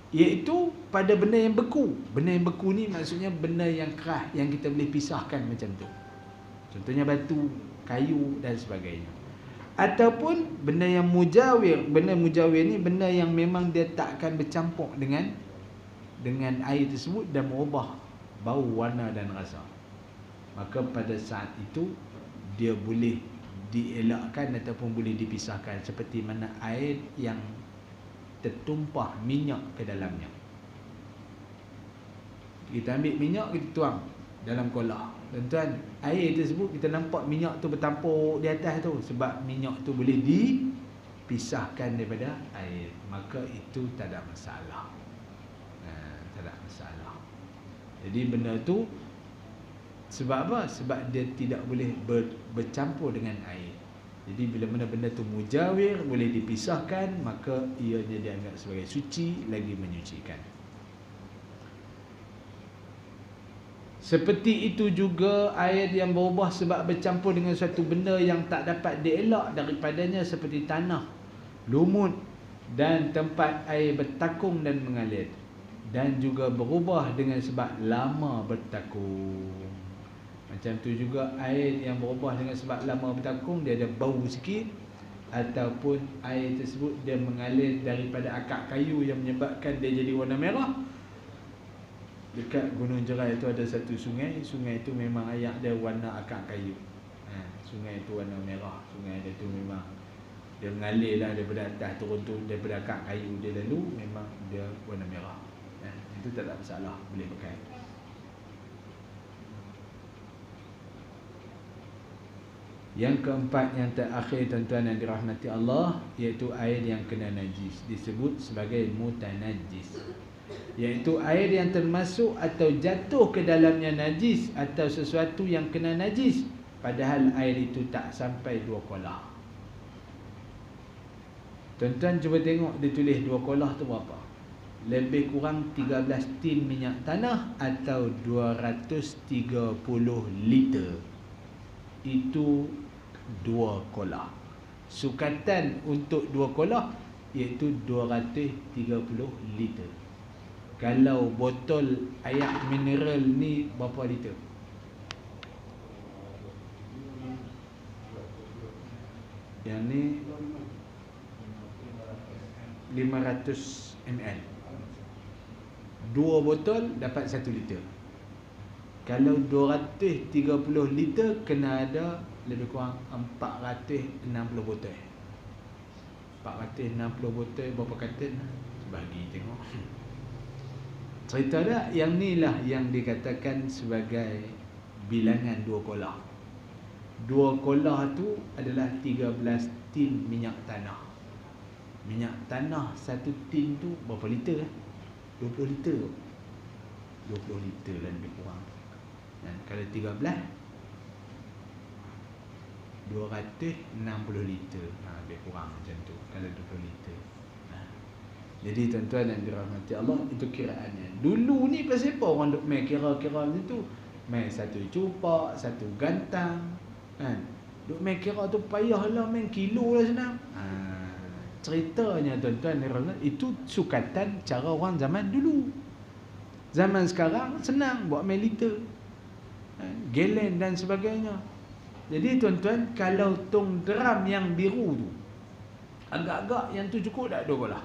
Iaitu pada benda yang beku. Benda yang beku ni maksudnya benda yang keras, yang kita boleh pisahkan macam tu. Contohnya batu, kayu dan sebagainya. Ataupun benda yang mujawir. Benda mujawir ni benda yang memang dia tak akan bercampur dengan air tersebut dan merubah bau, warna dan rasa. Maka pada saat itu dia boleh dielakkan ataupun boleh dipisahkan, seperti mana air yang tertumpah minyak ke dalamnya. Kita ambil minyak, kita tuang dalam kolah. Tuan-tuan, air tersebut kita nampak minyak tu bertampur di atas tu, sebab minyak tu boleh dipisahkan daripada air. Maka itu tak ada masalah. Tak ada masalah. Jadi benda tu sebab apa? Sebab dia tidak boleh bercampur dengan air. Jadi bila mana benda tu mujawir, boleh dipisahkan, maka ianya dianggap sebagai suci lagi menyucikan. Seperti itu juga air yang berubah sebab bercampur dengan suatu benda yang tak dapat dielak daripadanya, seperti tanah, lumut dan tempat air bertakung dan mengalir, dan juga berubah dengan sebab lama bertakung. Macam tu juga air yang berubah dengan sebab lama bertakung, dia ada bau sikit, ataupun air tersebut dia mengalir daripada akar kayu yang menyebabkan dia jadi warna merah. Dekat Gunung Jerai itu ada satu sungai. Sungai itu memang air dia warna akar kayu. Sungai itu warna merah. Sungai dia tu memang dia mengalir lah daripada atas turun daripada akar kayu dia, lalu memang dia warna merah. Itu tak ada masalah, boleh pakai. Yang keempat, yang terakhir tuan-tuan yang dirahmati Allah, iaitu air yang kena najis, disebut sebagai mutanajjis, iaitu air yang termasuk atau jatuh ke dalamnya najis atau sesuatu yang kena najis, padahal air itu tak sampai 2 kolah. Tuan-tuan cuba tengok dia tulis 2 kolah tu berapa? Lebih kurang 13 tin minyak tanah atau 230 liter. Itu 2 kolah. Sukatan untuk 2 kolah iaitu 230 liter. Kalau botol air mineral ni berapa liter? Yang ni 500 ml. 2 botol dapat 1 liter. Kalau 230 liter kena ada lebih kurang 460 botol. 460 botol berapa karton? Bagi tengok. Cerita tak? Yang ni lah yang dikatakan sebagai bilangan 2 kolah. 2 kolah tu adalah 13 tin minyak tanah. Minyak tanah 1 tin tu berapa liter? 20 liter. 20 liter lah lebih kurang. Dan kalau 13 260 liter. Lebih kurang macam tu kalau 20 liter. Jadi tuan-tuan yang dirahmati Allah, itu kiraannya. Dulu ni pasal apa orang duk main kira-kira macam tu? Main 1 cupak, 1 gantang, kan? Duk main kira tu payahlah, main kilo lah senang. Ceritanya tuan-tuan itu sukatan cara orang zaman dulu. Zaman sekarang senang buat main liter, galen dan sebagainya. Jadi tuan-tuan, kalau tong drum yang biru tu agak-agak yang tu cukup tak 2 kolah?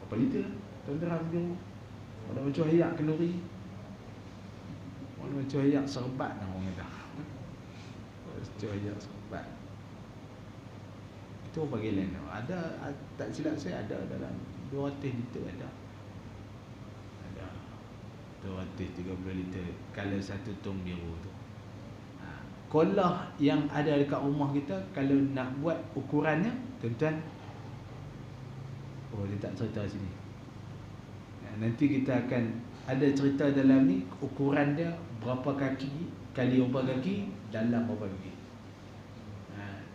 Berapa liter? Tenderam biru. Ada macam ayak kenduri. Ada macam ayak serbat orang kata. Macam ayak serbat. Itu bagi lain. Ada, tak silap saya ada dalam 200 liter ada. Ada 230 liter kalau satu tong biru tu. Kolah yang ada dekat rumah kita, kalau nak buat ukurannya, tuan-tuan, oh dia tak cerita sini. Nanti kita akan ada cerita dalam ni, ukuran dia berapa kaki kali berapa kaki dalam berapa kaki.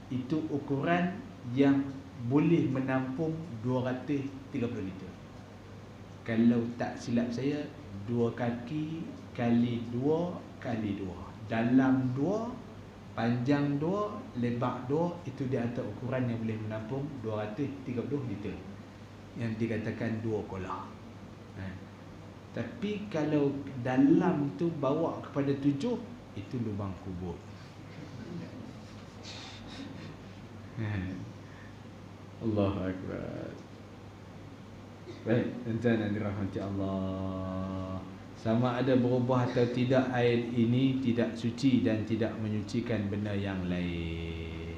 Itu ukuran yang boleh menampung 230 liter. Kalau tak silap saya, 2 kaki kali 2 kali 2. Dalam 2, panjang 2, lebar 2, itu di atas ukuran yang boleh menampung 230 liter. Yang dikatakan 2 kolah. Tapi kalau dalam tu bawa kepada 7, itu lubang kubur. Allahu Akbar. Baik, tuan-tuan yang dirahmati Allah, sama ada berubah atau tidak, air ini tidak suci dan tidak menyucikan benda yang lain.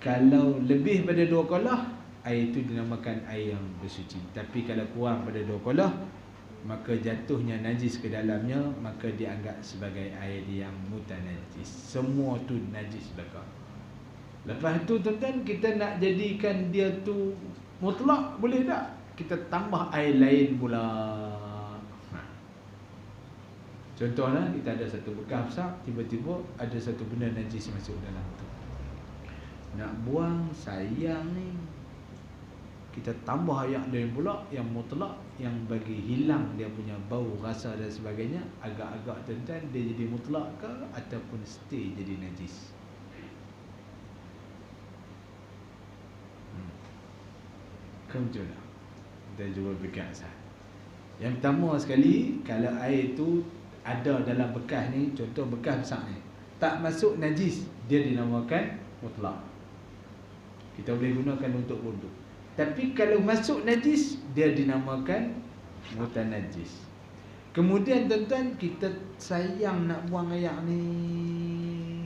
Kalau lebih pada 2 kolah, air itu dinamakan air yang bersuci. Tapi kalau kurang pada 2 kolah, maka jatuhnya najis ke dalamnya, maka dianggap sebagai air yang mutanajis. Semua tu najis belaka. Lepas tu tuan-tuan, kita nak jadikan dia tu mutlak, boleh tak? Kita tambah air lain pula. Contohlah, kita ada satu bekas besar, tiba-tiba ada satu benda najis masuk dalam tu. Nak buang, sayang ni, kita tambah ayat lain pula yang mutlak, yang bagi hilang dia punya bau, rasa dan sebagainya. Agak-agak tuan-tuan, dia jadi mutlak ke ataupun stay jadi najis. Macam mana? Kita cuba fikir asal. Yang pertama sekali, kalau air tu ada dalam bekas ni, contoh bekas besar ni, tak masuk najis, dia dinamakan mutlak. Kita boleh gunakan untuk wudu. Tapi kalau masuk najis, dia dinamakan mutanajis. Kemudian tuan-tuan, kita sayang nak buang air ni,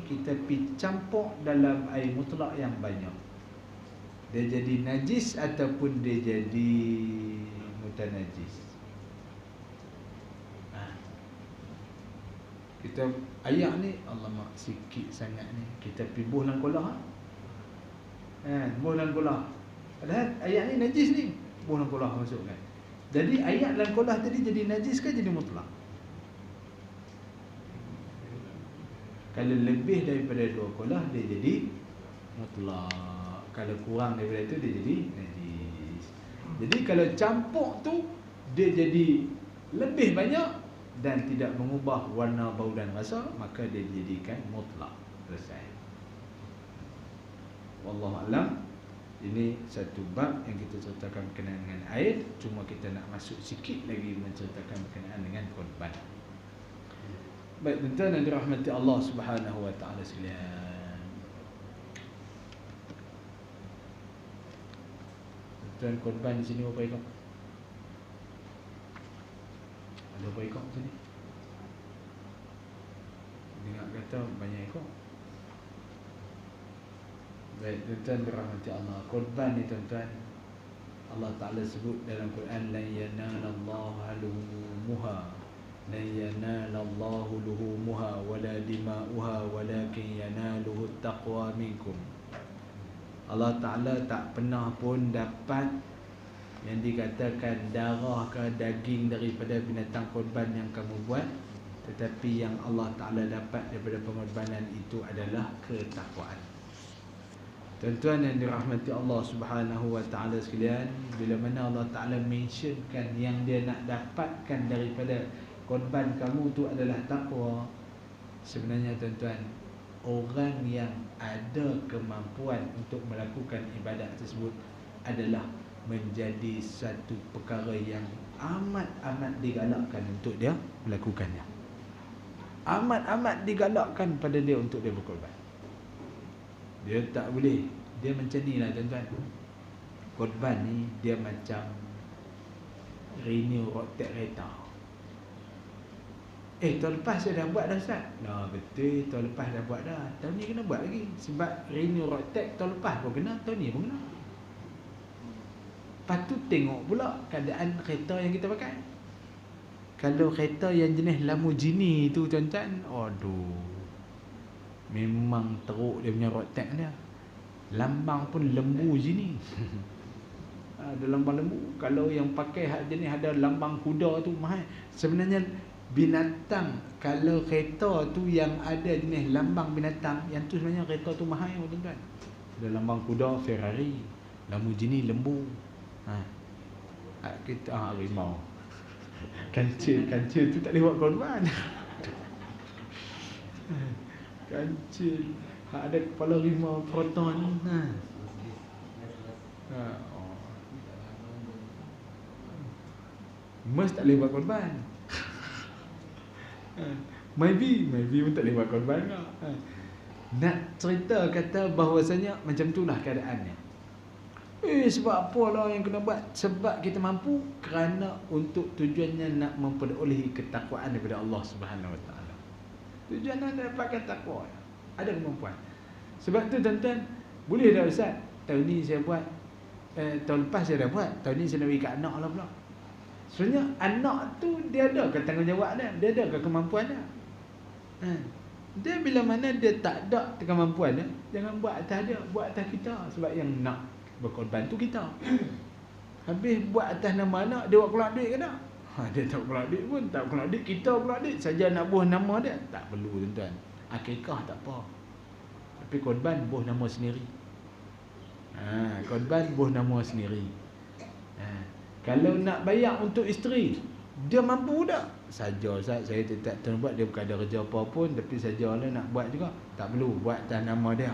kita pergi campur dalam air mutlak yang banyak. Dia jadi najis ataupun dia jadi mutanajis. Kita air ni, alamak sikit sangat ni, kita pergi buh dalam kolah. Buh dalam kolah. Padahal ayat ni najis ni, buh dalam kolah masukkan. Jadi ayat dalam kolah tadi jadi najis ke jadi mutlak? Kalau lebih daripada 2 kolah, dia jadi mutlak. Kalau kurang daripada itu, dia jadi najis. Jadi kalau campur tu, dia jadi lebih banyak dan tidak mengubah warna, bau dan rasa, maka dia dijadikan mutlak. Selesai. Wallahualam. Ini satu bab yang kita ceritakan berkenaan dengan air. Cuma kita nak masuk sikit lagi menceritakan berkenaan dengan korban. Baik, tuan-tuan yang dirahmati Allah Subhanahu wa taala sekalian. Tuan, korban di sini berapa ekor? Ada berapa ekor di sini? Dengar kata banyak ekor. Baik, tuan-tuan dirahmati Allah. Korban ni tuan-tuan, Allah Ta'ala sebut dalam Quran, lan yanalallaha luhumuha, lan yanalallahu luhumuha wala dima'uha walakin yanaluhu taqwa minkum. Allah Ta'ala tak pernah pun dapat yang dikatakan darah ke daging daripada binatang korban yang kamu buat, tetapi yang Allah Ta'ala dapat daripada pengorbanan itu adalah ketakwaan. Tuan-tuan yang dirahmati Allah Subhanahu wa taala sekalian, bila mana Allah Taala mentionkan yang dia nak dapatkan daripada korban kamu tu adalah takwa, sebenarnya tuan-tuan, orang yang ada kemampuan untuk melakukan ibadat tersebut adalah menjadi satu perkara yang amat-amat digalakkan untuk dia melakukannya. Amat-amat digalakkan pada dia untuk dia berkorban. Dia tak boleh. Dia macam ni lah tuan-tuan. Korban ni dia macam renew road tax kereta. Tahun lepas saya dah buat dah Ustaz. Nah betul, tahun lepas dah buat dah. Tahun ni kena buat lagi. Sebab renew road tax tahun lepas pun kena, tahun ni pun kena. Lepas tu tengok pula keadaan kereta yang kita pakai. Kalau kereta yang jenis Lamborghini tu tuan-tuan, aduh, memang teruk dia punya road tax dia. Lambang pun lembu sini. Ada lambang lembu. Kalau yang pakai hak jenis ada lambang kuda tu mahal. Sebenarnya binatang, kalau kereta tu yang ada jenis lambang binatang, yang tu sebenarnya kereta tu mahal tuan-tuan. Ada lambang kuda Ferrari, Lamborghini lembu. Kita harimau. Kancil tu tak boleh buat korban. Kancil ada kepala rimau proton. Mas tak boleh buat korban. Maybe pun tak boleh buat korban ke. Nak cerita kata bahawasanya macam itulah keadaannya. Sebab apalah yang kena buat? Sebab kita mampu, kerana untuk tujuannya nak memperolehi ketakwaan daripada Allah Subhanahu Wa Taala. Tujuannya nak dapatkan takwa. Ada kemampuan. Sebab tu tuan-tuan, boleh dah Ustaz, tahun ni saya buat, tahun lepas saya dah buat, tahun ni saya nak bagi kat anak lah pula. Sebenarnya anak tu dia ada ke tanggungjawab dia ada ke kemampuan dia. Dia bila mana dia tak ada kemampuan dia, jangan buat atas dia, buat atas kita. Sebab yang nak berkorban tu kita. Habis buat atas nama anak, dia buat keluar duit ke tak? Dia tak keluar duit pun, tak keluar duit, kita keluar duit saja nak buah nama dia. Tak perlu tuan-tuan. Akikah tak apa. Tapi korban buah nama sendiri. Korban buah nama sendiri. Kalau nak bayar untuk isteri, dia mampu tak? Saja Ustaz, saya tak buat, dia bukan ada kerja apa pun, tapi sajalah nak buat juga. Tak perlu buat atas nama dia.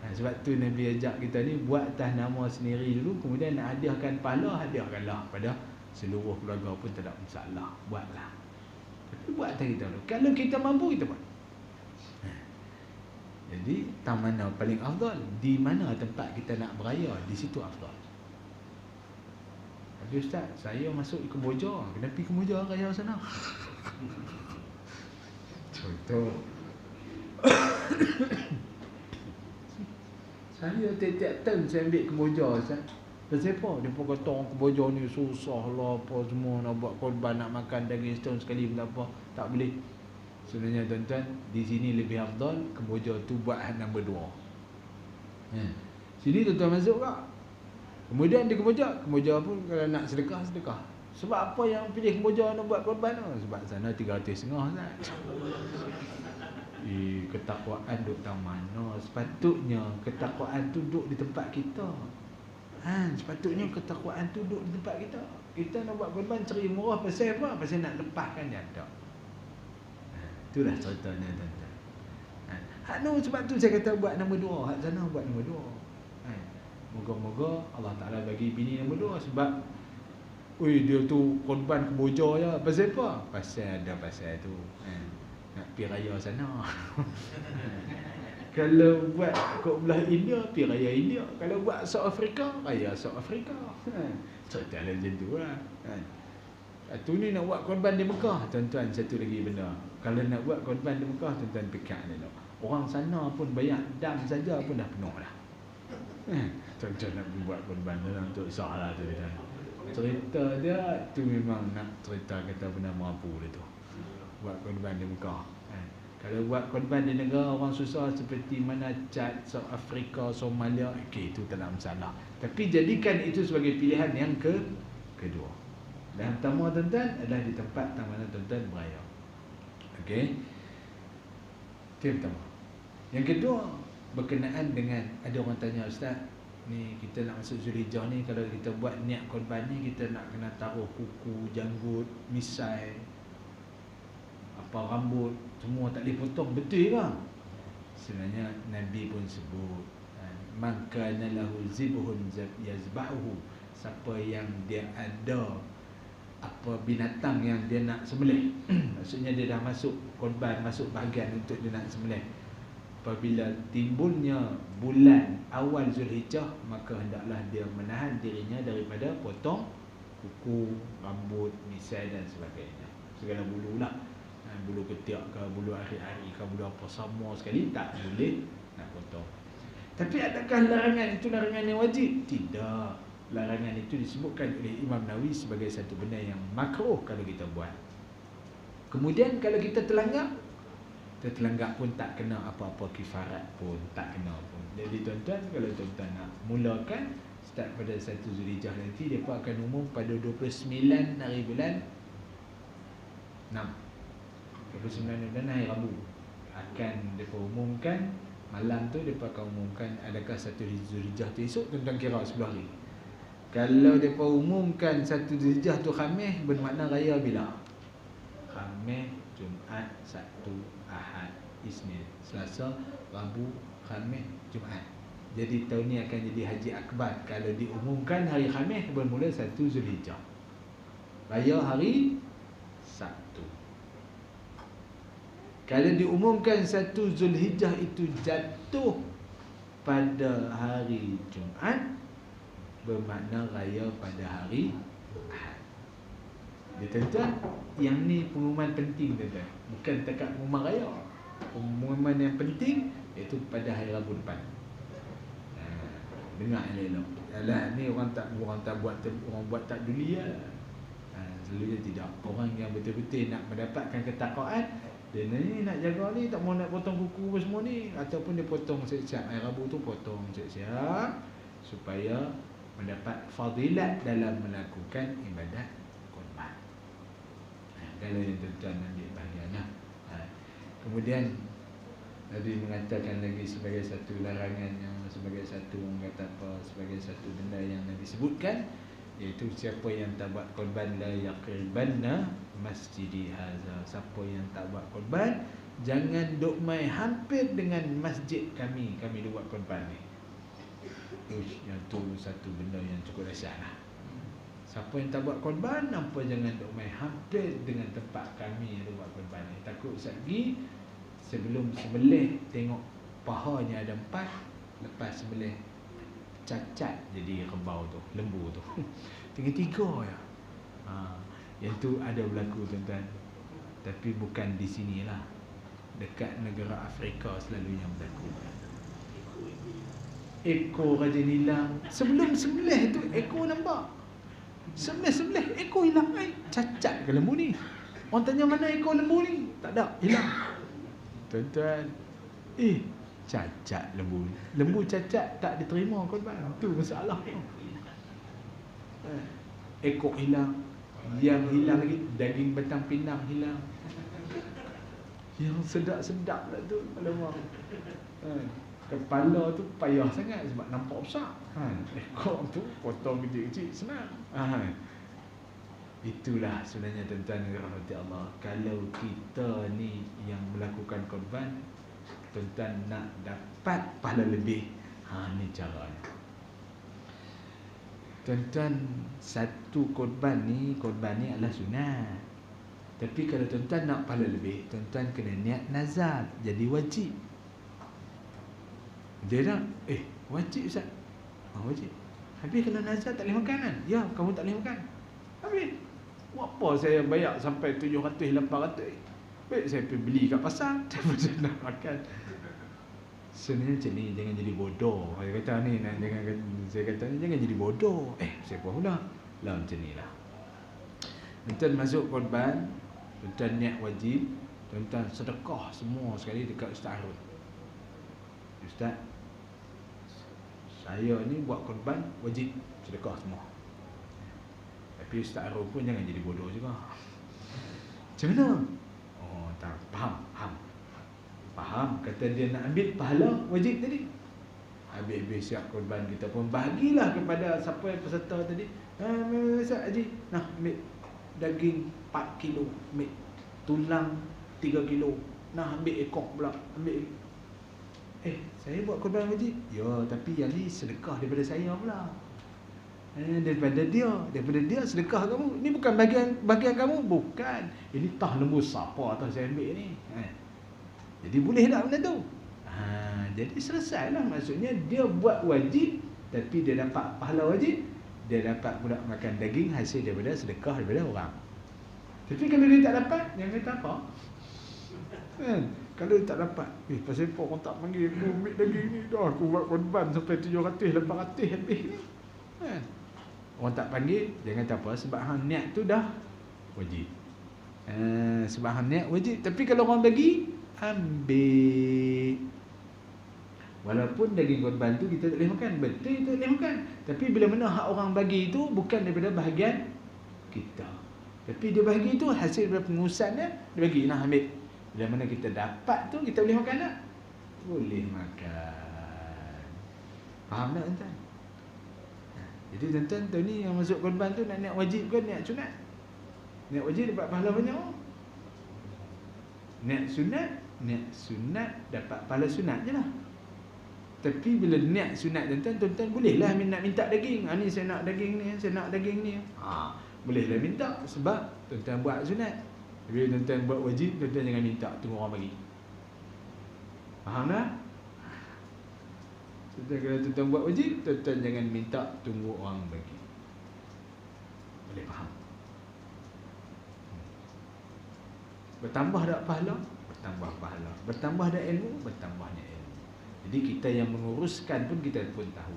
Sebab tu Nabi ajak kita ni buat atas nama sendiri dulu, kemudian nak hadiahkan pahala, hadiahkanlah pada seluruh keluarga pun tak ada masalah. Buatlah. Tapi buat atas kita dulu. Kalau kita mampu, kita buat. Jadi tang mana paling afdal? Di mana tempat kita nak beraya, di situ afdal. Tapi Ustaz, saya masuk ke Kemboja, kena pergi Kemboja raya sana. Contoh. Saya tiap-tiap tahun saya ambil Kemboja Ustaz. Pasal apa? Dia pun kata orang Kemboja ni susah lah, apa semua nak buat korban, nak makan daging setahun sekali pun tak apa. Tak boleh. Sebenarnya tuan-tuan, di sini lebih afdal Kemboja tu buat nombor 2. Sini tuan-tuan masuk tak? Kemudian di Kemboja pun kalau nak sedekah. Sebab apa yang pilih Kemboja nak buat korban tu? Sebab sana 350 Ustaz. Ketakwaan duduk tang mana? Sepatutnya ketakwaan tu duduk di tempat kita. Sepatutnya ketakwaan tu duduk di tempat kita. Kita nak buat korban ceri murah pasal apa? Pasal nak lepaskan dia tak. Itulah ceritanya tuan-tuan. Sebab tu saya kata buat nombor 2, hak sana buat nombor 2. Moga-moga Allah Ta'ala bagi bini nombor 2. Sebab dia tu korban Kemboja je. Pasal apa? Pasal tu nak pergi raya sana. Kalau buat kat belah India, pergi raya India. Kalau buat South Africa, raya South Africa. Cerita macam tu lah. Tu ni nak buat korban di Mekah. Tuan-tuan, satu lagi benda. Kalau nak buat korban di Mekah, tuan-tuan fikir ni. Orang sana pun banyak dam saja pun dah penuh dah. Tuan-tuan nak buat korban dalam untuk salah tu dia. Cerita dia tu memang nak cerita kata benda mampu dia tu. Buat korban di Mekah. Kalau buat korban di negara orang susah seperti mana Chad, South Africa, Somalia, itu tak ada masalah. Tapi jadikan itu sebagai pilihan yang kedua. Dan pertama tuan-tuan adalah di tempat mana tuan-tuan beraya. Okey. Itu yang pertama. Yang kedua berkenaan dengan, ada orang tanya, Ustaz, ni kita nak masuk Zulhijjah ni, kalau kita buat niat korban ni, kita nak kena taruh kuku, janggut, misai, apa rambut, semua tak boleh potong. Betul ke? Sebenarnya Nabi pun sebut, man kana lahu zibhun yazbahu, siapa yang dia ada apa binatang yang dia nak sembelih. Maksudnya dia dah masuk korban, masuk bahagian untuk dia nak sembelih. Apabila timbulnya bulan awal Zulhijjah, maka hendaklah dia menahan dirinya daripada potong kuku, rambut, misai dan sebagainya. Segala bulu lah. Bulu ketiak ke, bulu ari-ari ke, bulu apa, semua sekali tak boleh nak potong. Tapi adakah larangan itu larangan yang wajib? Tidak. Larangan itu disebutkan oleh Imam Nawawi sebagai satu benda yang makruh kalau kita buat. Kemudian kalau kita terlanggar pun tak kena apa-apa kifarat pun, tak kena pun. Jadi tuan-tuan, kalau tuan-tuan nak mulakan start pada 1 Zulhijjah nanti, mereka akan umum pada 29 hari bulan 6. 29 bulan hari Rabu akan mereka umumkan. Malam tu mereka akan umumkan adakah 1 Zulhijjah tu esok, tuan-tuan kira 10 hari. Kalau mereka umumkan 1 Zulhijjah tu Khamis, bermakna raya bila? Khamis, Jumaat, Sabtu, Ahad, Isnin, Selasa, Rabu, Khamis, Jumaat. Jadi tahun ni akan jadi Haji Akbar kalau diumumkan hari Khamis bermula 1 Zulhijjah. Raya hari Sabtu. Kalau diumumkan 1 Zulhijjah itu jatuh pada hari Jumaat, bermakna raya pada hari Ahad. Dia tuan-tuan, yang ni pengumuman penting tuan-tuan. Bukan takat pengumuman raya. Pengumuman yang penting iaitu pada hari Rabu depan. Dengar elok. Alah ni orang buat tak duli lah. Selalunya tidak. Orang yang betul-betul nak mendapatkan ketakwaan, dia ni nak jaga ni, tak mau nak potong kuku semua ni, ataupun dia potong siap-siap. Hari Rabu tu potong siap-siap supaya mendapat fadilat dalam melakukan ibadat korban. Kalau yang tuan-tuan ambil bahagian lah. Kemudian tadi mengatakan lagi sebagai satu larangan, yang sebagai satu orang kata apa, sebagai satu benda yang disebutkan, iaitu siapa yang tak buat korban la yaqribanna masjidi haza. Siapa yang tak buat korban, jangan duk mai hampir dengan masjid kami duk buat korban ni. Yang tu satu benda yang cukup dahsyat lah. Siapa yang tak buat korban, nampak jangan duk mai hampir dengan tempat kami yang duk buat korban ni. Takut sagi sebelum sembelih tengok pahanya ada 4, lepas sembelih cacat jadi rebau tu, lembu tu. Tinggal 3 ya. Yang tu ada berlaku tuan-tuan. Tapi bukan di sinilah. Dekat negara Afrika selalunya berlaku. Ekor rajin hilang. Sebelum sembelih tu ekor nampak. Sembelih ekor hilang. Cacat ke lembu ni? Orang tanya mana ekor lembu ni? Tak ada, hilang. Tuan-tuan, cacat lembu ni. Lembu cacat tak diterima korban. Tu masalah tu. Ekor hilang. Yang hilang lagi daging batang pinang hilang. Yang sedap-sedap lah tu. Alamak. Kepala tu payah sangat sebab nampak besar. Ekor tu potong kecil-kecil senang. Itulah sebenarnya tuan-tuan yang dirahmati Allah. Kalau kita ni yang melakukan korban, tuan-tuan nak dapat pahala lebih, ni caranya. Tuan-tuan, satu korban ni adalah sunat. Tapi kalau tuan-tuan nak pahala lebih, tuan-tuan kena niat nazar, jadi wajib. Dia nak, wajib Ustaz. Wajib. Habis kalau nazar tak boleh makan kan? Ya, kamu tak boleh makan. Habis apa saya bayar sampai 700, 800? Baik saya pergi beli kat pasar, daripada nak makan. Sebenarnya macam ni, jangan jadi bodoh. Saya kata ni, jangan jadi bodoh. Saya pula lah macam ni lah. Tuan-tuan masuk korban, tuan-tuan niat wajib, tuan-tuan sedekah semua sekali dekat Ustaz Harun. Ustaz, saya ni buat korban wajib sedekah semua. Tapi Ustaz Harun pun jangan jadi bodoh juga. Macam mana? Tak faham. Kata dia nak ambil pahala wajib tadi. Habis-habis siap korban, kita pun bahagilah kepada siapa yang peserta tadi. Ustaz Haji, nah ambil daging 4 kilo, ambil tulang 3 kilo, nah ambil ekor pula, ambil. Saya buat korban wajib. Ya, tapi yang ni sedekah daripada saya pula. Daripada dia sedekah kamu. Ini bukan bagian kamu, bukan. Ini tah lembu siapa atas saya ambil ni. Jadi boleh tak benda tu? Jadi selesailah. Maksudnya dia buat wajib, tapi dia dapat pahala wajib. dia dapat pula makan daging hasil daripada sedekah daripada orang. Tapi kalau dia tak dapat, dia kata apa? Kan? Kalau dia tak dapat, pasal apa orang tak panggil aku ambil daging ni dah, aku buat korban sampai 700, 800 habis ni. Kan? Orang tak panggil, dia kata apa? Sebab hang niat tu dah wajib. Sebab hang niat wajib. Tapi kalau orang bagi, ambil. Walaupun daging korban tu kita tak boleh makan, betul kita tak boleh makan. Tapi bila mana hak orang bagi tu bukan daripada bahagian kita. Tapi dia bagi tu hasil daripada pengurusan dia bagi, nah ambil. Bila mana kita dapat tu kita boleh makan tak? Boleh makan. Faham tak tuan-tuan? Jadi tuan-tuan tu ni yang masuk korban tu nak niat wajib ke niat sunat? Niat wajib dapat pahala banyak. Niat sunat dapat pahala sunat je lah. Tapi bila niat sunat tuan-tuan bolehlah nak minta daging. Ni saya nak daging ni, saya nak daging ni. Bolehlah minta sebab tuan-tuan buat sunat. Bila tuan-tuan buat wajib, tuan-tuan jangan minta tunggu orang bagi. Faham tak? Kalau tuan-tuan buat wajib, tuan-tuan jangan minta tunggu orang bagi. Boleh faham? Bertambah tak pahala? Bertambah pahala. Bertambah tak ilmu? Bertambahnya ilmu. Jadi kita yang menguruskan pun kita pun tahu.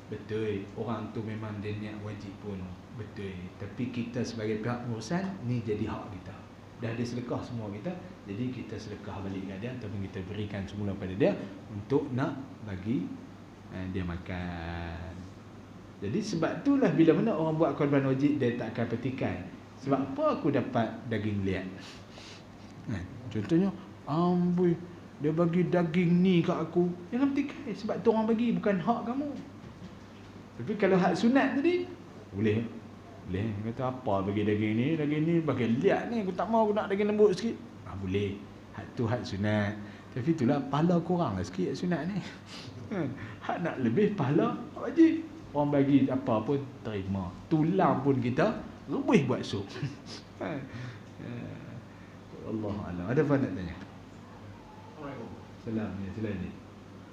Betul, orang tu memang dia niat wajib pun. Betul. Tapi kita sebagai pihak pengurusan, ni jadi hak kita. Dah dia sedekah semua kita, jadi kita sedekah balik kat dia ataupun kita berikan semula pada dia untuk nak bagi dia makan. Jadi sebab itulah bila mana orang buat korban wajib, dia tak akan petikan. Sebab apa aku dapat daging liat? Contohnya, amboi, dia bagi daging ni kat aku. Jangan petikai, sebab tu orang bagi, bukan hak kamu. Tapi kalau hak sunat tadi, boleh. Boleh. Kata apa bagi daging ni bagi liat ni, aku tak mau, aku nak daging lembut sikit. Boleh. Hak tu hak sunat. Tapi itulah pahala kurang lah sikit hak sunat ni. Hak nak lebih pahala wajib. Orang bagi apa pun terima. Tulang pun kita lebih buat sup. Allah Allah. Ada apa nak tanya? Assalamualaikum. Salam ya, sila ni.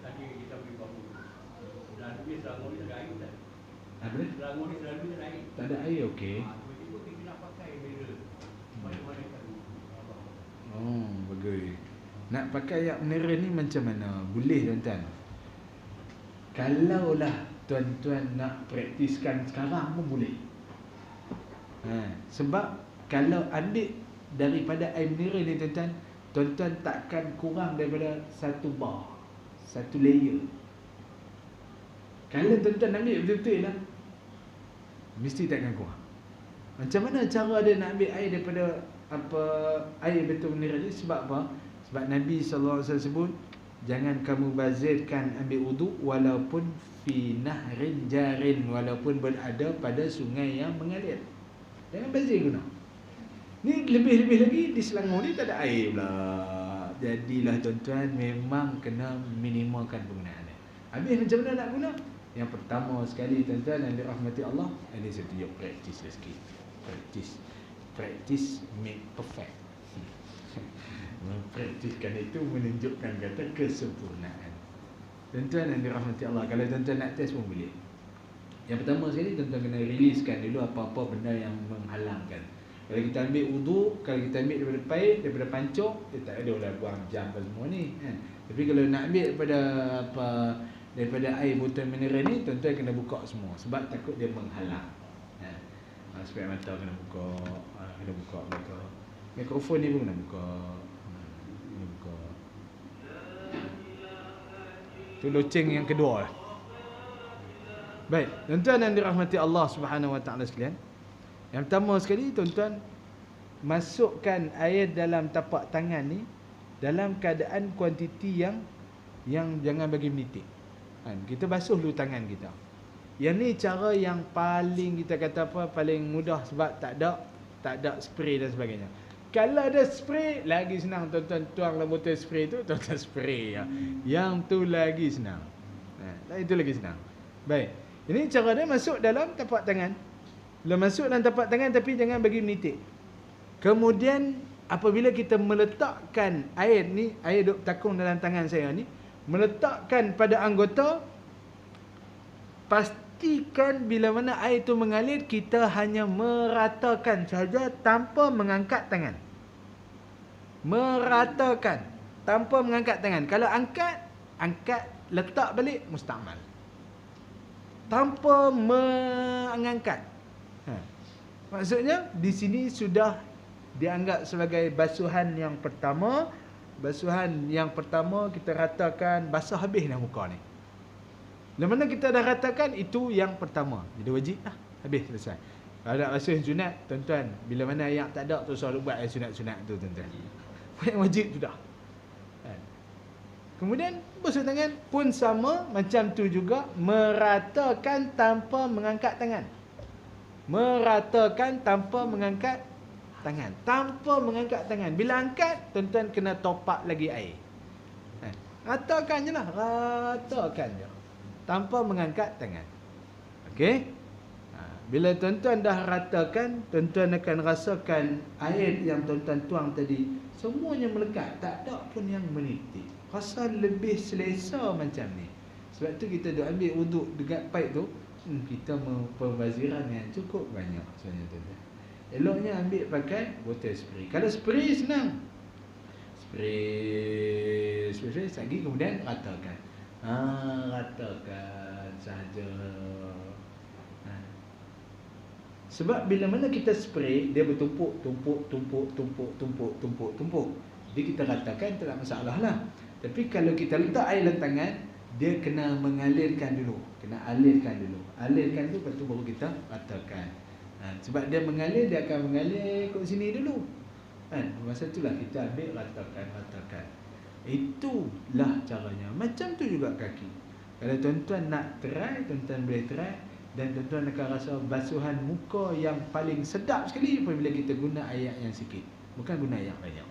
Tadi kita beri bambu. Dan dia Selangor ni tak ada air tak? Apa dia? Selangor ni selalu tak ada air. Tak ada air, okey. Tiba-tiba kita nak pakai mineral. Mana-mana kan. Oh, bagus. Nak pakai air mineral ni macam mana? Boleh tuan-tuan. Kalaulah tuan-tuan nak praktiskan sekarang pun boleh. Sebab kalau ambil daripada air mineral ni tuan-tuan, tuan-tuan takkan kurang daripada satu bar, satu layer. Kalau tuan-tuan ambil betul-betul lah, mesti takkan kurang. Macam mana cara dia nak ambil air daripada air betul mineral ni? Sebab apa? Sebab Nabi SAW sebut, jangan kamu bazirkan ambil wuduk walaupun fi nahrin jarin, walaupun berada pada sungai yang mengalir. Jangan bazir guna. Ni lebih-lebih lagi di Selangor ni tak ada air pula. Jadilah tuan-tuan memang kena minimalkan penggunaan dia. Habis macam mana nak guna? Yang pertama sekali tuan-tuan yang dirahmati Allah, ini saya tunjuk praktis sikit. Practice make perfect. Mempraktiskan itu menunjukkan kata kesempurnaan. Tuan-tuan yang dirahmati Allah, kalau tuan-tuan nak test pun boleh. Yang pertama sekali tuan-tuan kena riliskan dulu apa-apa benda yang menghalangkan. Kalau kita ambil wuduk, kalau kita ambil daripada paip, daripada pancuk, dia tak ada lah buang jam semua ni kan. Tapi kalau nak ambil daripada air botol mineral ni, tuan-tuan kena buka semua sebab takut dia menghalang. Supaya mata kena buka, buka. Mikrofon ni pun kena buka. Tu loceng yang kedua lah. Baik, tuan-tuan yang dirahmati Allah Subhanahu Wa Taala sekalian. Yang pertama sekali tuan-tuan, masukkan air dalam tapak tangan ni dalam keadaan kuantiti yang jangan bagi menitik. Kita basuh dulu tangan kita. Yang ni cara yang paling kita kata paling mudah sebab tak ada spray dan sebagainya. Kalau ada spray lagi senang tuan-tuan, tuang dalam botol spray tu tuan-tuan spray ya. Yang tu lagi senang. Itu lagi senang. Baik. Ini cara dia masuk dalam tapak tangan. Bila masuk dalam tapak tangan tapi jangan bagi menitik. Kemudian apabila kita meletakkan air ni, air duk takung dalam tangan saya ni, meletakkan pada anggota pastikan bila mana air itu mengalir, kita hanya meratakan saja tanpa mengangkat tangan. Meratakan tanpa mengangkat tangan. Kalau angkat, letak balik, mustamal. Tanpa mengangkat. Maksudnya di sini sudah dianggap sebagai basuhan yang pertama. Basuhan yang pertama kita ratakan, basah habis dah muka ni. Bila mana kita dah ratakan, itu yang pertama. Jadi wajib lah, habis selesai. Kalau nak basuh sunat, tuan-tuan, bila mana yang tak ada tu selalu buat sunat-sunat tu, tuan-tuan. Yang wajib sudah. Kemudian basuh tangan pun sama macam tu juga, meratakan tanpa mengangkat tangan. Meratakan tanpa mengangkat tangan. Tanpa mengangkat tangan. Bila angkat, tuan-tuan kena topak lagi air. Ratakan je lah. Ratakan je. Tanpa mengangkat tangan. Okey? Bila tuan-tuan dah ratakan, tuan-tuan akan rasakan air yang tuan-tuan tuang tadi, semuanya melekat. Tak ada pun yang menitik. Rasa lebih selesa macam ni. Sebab tu kita duk ambil wuduk dekat paip tu, kita pembaziran yang cukup banyak sebenarnya tuan-tuan. Eloknya ambil pakai botol spray. Kalau spray senang. Spray lagi, kemudian ratakan. Ratakan saja. Sebab bila mana kita spray, dia bertumpuk. Jadi kita ratakan, tak ada masalah lah. Tapi kalau kita letak air dalam tangan, dia kena mengalirkan dulu. Kena alirkan dulu. Alirkan tu, lepas tu baru kita ratakan. Sebab dia mengalir, dia akan mengalir kat sini dulu. Masa itulah kita ambil, ratakan. Itulah caranya. Macam tu juga kaki. Kalau tuan-tuan nak try, tuan-tuan boleh try. Dan tuan-tuan akan rasa basuhan muka yang paling sedap sekali apabila kita guna air yang sikit. Bukan guna air yang banyak.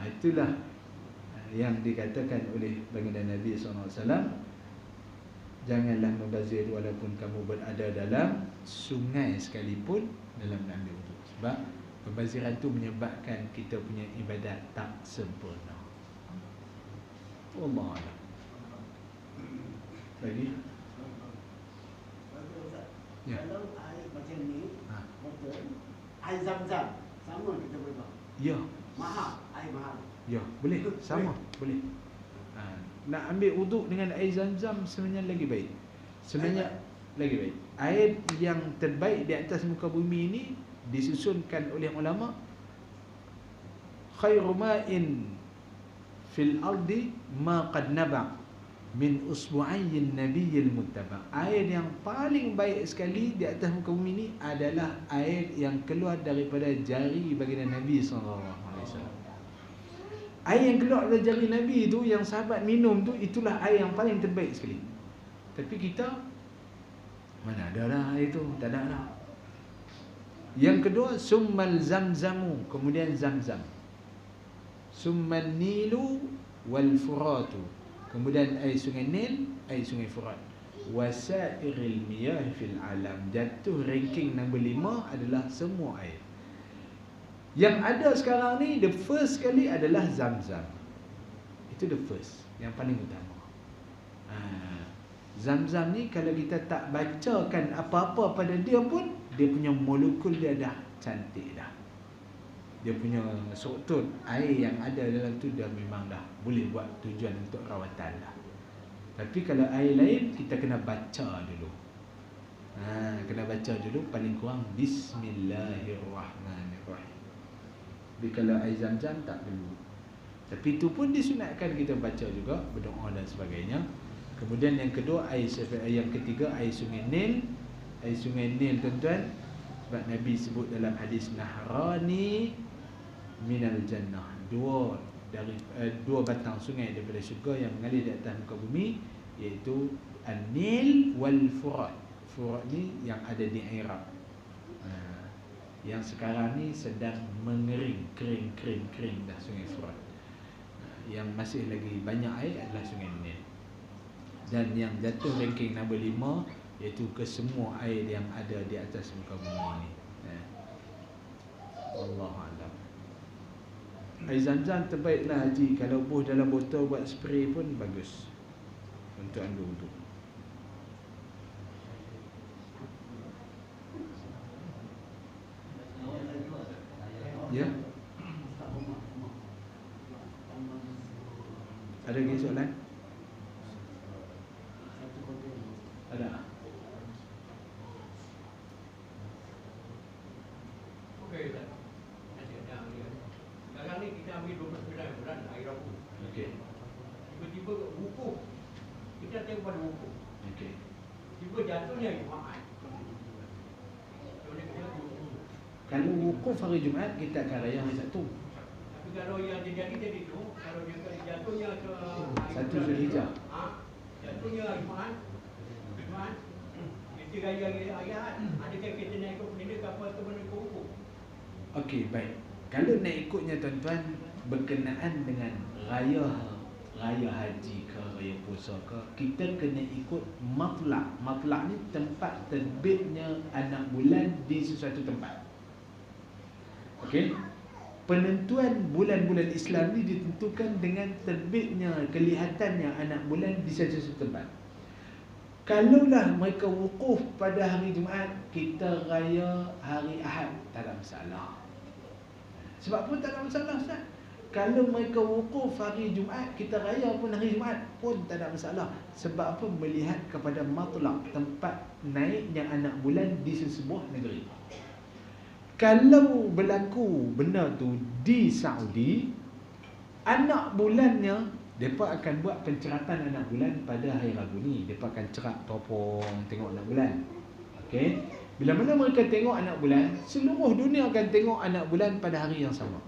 Itulah yang dikatakan oleh baginda Nabi SAW. Janganlah membazir walaupun kamu berada dalam sungai sekalipun dalam mengambil wuduk. Sebab pembaziran itu menyebabkan kita punya ibadat tak sempurna. Allah Allah. Lagi? Ya. Kalau air macam ni, betul, air zam-zam, sama kita boleh buat. Ya. Mahal, air mahal. Ya, boleh. Sama, boleh. Nak ambil wuduk dengan air zam-zam sebenarnya lagi baik. Sebenarnya lagi baik. Air yang terbaik di atas muka bumi ini disusunkan oleh ulama, khairu ma'in fil ardi ma qad naba' min usbu'ayyin nabiyyil muttaba'. Air yang paling baik sekali di atas muka bumi ini adalah air yang keluar daripada jari baginda Nabi SAW. Air yang keluar dari jari Nabi itu, yang sahabat minum tu, itulah air yang paling terbaik sekali. Tapi kita, mana ada lah air tu, tak ada lah. Yang kedua, summal zamzamu, kemudian zamzam. Summal nilu wal furatu, kemudian air sungai Nil, air sungai Furat. Wasairil miyah fil alam. Jatuh ranking nombor 5 adalah semua air. Yang ada sekarang ni, the first sekali adalah Zam-Zam. Itu the first, yang paling utama. Zam-Zam ni kalau kita tak bacakan apa-apa pada dia pun, dia punya molekul dia dah cantik dah. Dia punya struktur air yang ada dalam tu dah memang dah boleh buat tujuan untuk rawatan lah. Tapi kalau air lain, kita kena baca dulu. Kena baca dulu, paling kurang Bismillahirrahmanirrahim. Tapi kalau air zam-zam tak perlu. Tapi itu pun disunatkan kita baca juga, berdoa dan sebagainya. Kemudian yang kedua, yang ketiga, air sungai Nil. Air sungai Nil, tuan-tuan, sebab Nabi sebut dalam hadis Nahrani minal jannah, dua batang sungai daripada syurga yang mengalir di atas muka bumi, iaitu An-Nil wal Furat. Furat ni yang ada di Iraq. Yang sekarang ni sedang mengering, kering dah sungai Furat. Yang masih lagi banyak air adalah sungai Nil. Dan yang jatuh ranking nombor 5, iaitu kesemua air yang ada di atas muka bumi ini. Wallahualam. Air zam-zam terbaiklah haji. Kalau buh dalam botol buat spray pun bagus untuk ambil wuduk. pada wukuf. Okey. Tiba jatuhnya Jumaat. Kalau wukuf hari Jumaat, kita akan raya hari Sabtu. Tapi kalau yang jadi tu, kalau dia jatuhnya ke Satu Zulhijjah. jatuhnya Jumaat. Kita raya ayat. Adakah kita nak ikut benda ke apa atau benda ke wukuf? Okey, baik. Kalau nak ikutnya tuan-tuan berkenaan dengan raya haji ke raya puasa ke, kita kena ikut matlaq. Matlaq ni tempat terbitnya anak bulan di sesuatu tempat. Okey. Penentuan bulan-bulan Islam ni ditentukan dengan terbitnya, kelihatannya anak bulan di sesuatu tempat. Kalaulah mereka wukuf pada hari Jumaat, kita raya hari Ahad, tak ada masalah. Sebab pun tak ada masalah, Ustaz. Kalau mereka wukuf hari Jumaat, kita raya pun hari Jumaat pun tak ada masalah. Sebab apa? Melihat kepada matlaq, tempat naiknya anak bulan di sesebuah negeri. Kalau berlaku benda tu di Saudi, anak bulannya, mereka akan buat penceratan anak bulan pada hari Rabu ni. Mereka akan cerak topong tengok anak bulan. Okey. Bila mana mereka tengok anak bulan, seluruh dunia akan tengok anak bulan pada hari yang sama.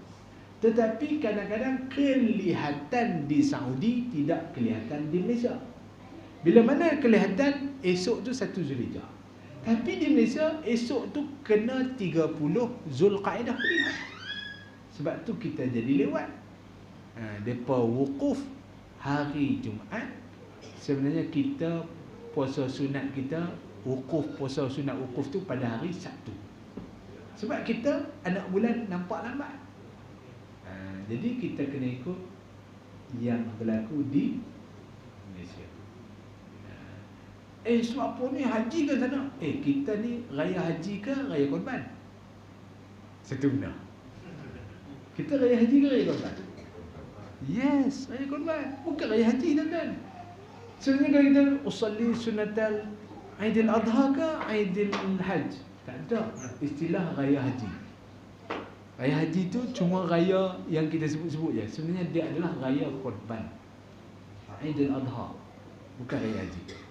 Tetapi kadang-kadang kelihatan di Saudi, tidak kelihatan di Malaysia. Bila mana kelihatan, esok tu 1 Zulhijjah. Tapi di Malaysia, esok tu kena 30 Zulqaidah. Sebab tu kita jadi lewat. Mereka wukuf hari Jumaat. Sebenarnya kita puasa sunat kita, puasa sunat wukuf tu pada hari Sabtu. Sebab kita anak bulan nampak lambat. Jadi kita kena ikut yang berlaku di Malaysia. Sebab apa ni haji ke sana? Kita ni raya haji ke raya korban? Satu benar. Kita raya haji ke raya korban? Yes, raya korban. Bukan raya haji, tuan-tuan. Sebenarnya kalau kita usalli sunatal Aidil Adha ke Aidil Hajj? Tak ada istilah raya haji. Raya haji tu cuma raya yang kita sebut-sebut je. Sebenarnya dia adalah raya korban. Aidil Adha, bukan raya haji.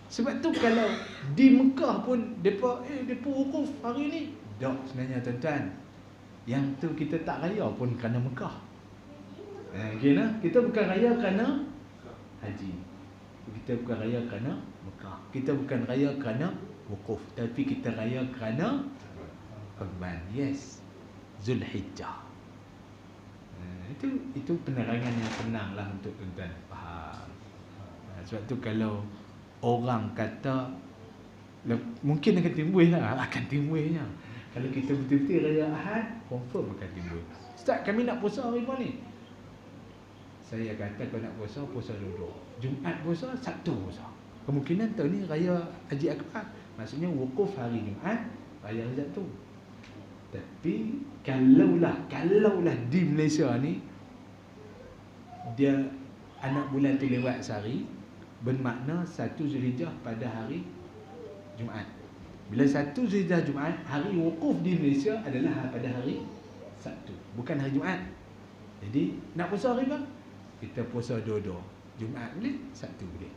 Sebab tu kalau di Mekah pun depa wukuf hari ni. Tak, sebenarnya tuan-tuan, yang tu kita tak raya pun kerana Mekah. Kita bukan raya kerana haji. Kita bukan raya kerana Mekah. Kita bukan raya kerana wukuf, tapi kita raya kerana korban. Yes, Zulhijjah. Itu penerangan yang senang lah untuk tuan-tuan faham. Sebab tu kalau orang kata, mungkin akan timbulnya. Kalau kita betul-betul raya Ahad, confirm akan timbul. Ustaz, kami nak puasa hari apa ni? Saya kata kalau nak puasa dua-dua. Jumaat puasa, Sabtu puasa. Kemungkinan tahun ni raya Haji Akbar. Maksudnya wukuf hari Jumaat, raya hari Sabtu. Tapi kalaulah di Malaysia ni dia anak bulan tu lewat sehari, bermakna 1 Zulhijjah pada hari Jumaat. Bila 1 Zulhijjah Jumaat, hari wukuf di Malaysia adalah pada hari Sabtu, bukan hari Jumaat. Jadi nak puasa hari apa? Kita puasa dua-dua. Jumaat boleh, Sabtu boleh.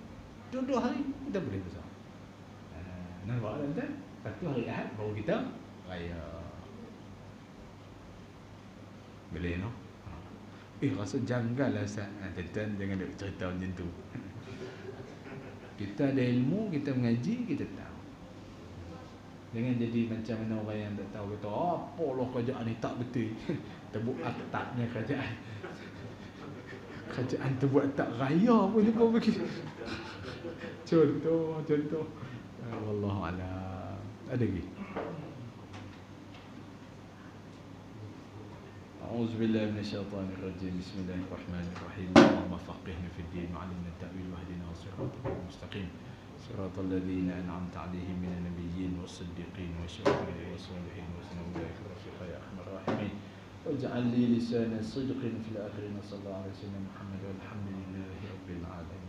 Dua-dua hari kita boleh puasa. Nampak tak? Lepas tu hari Ahad baru kita raya. Boleh no? Rasa janggal lah Ustaz. Tuan-tuan jangan nak cerita macam tu. Kita ada ilmu, kita mengaji, kita tahu. Jangan jadi macam mana orang yang tak tahu, kata apalah kerajaan ni tak betul. Tebuk aktaknya kerajaan. Kerajaan tu buat tak raya pun dia pun bagi. Contoh. Wallahualam. Ada lagi? أعوذ بالله من الشيطان الرجيم بسم الله الرحمن الرحيم اللهم فقهنا في الدين وعلمنا التأويل واهدنا صراطك المستقيم صراط الذين أنعمت عليهم من النبيين والصديقين والشهداء والصالحين وحسن أولئك رفيقا يا أرحم الراحمين واجعل لي لسان صدق في الآخرين صلى الله عليه وسلم محمد والحمد لله رب العالمين.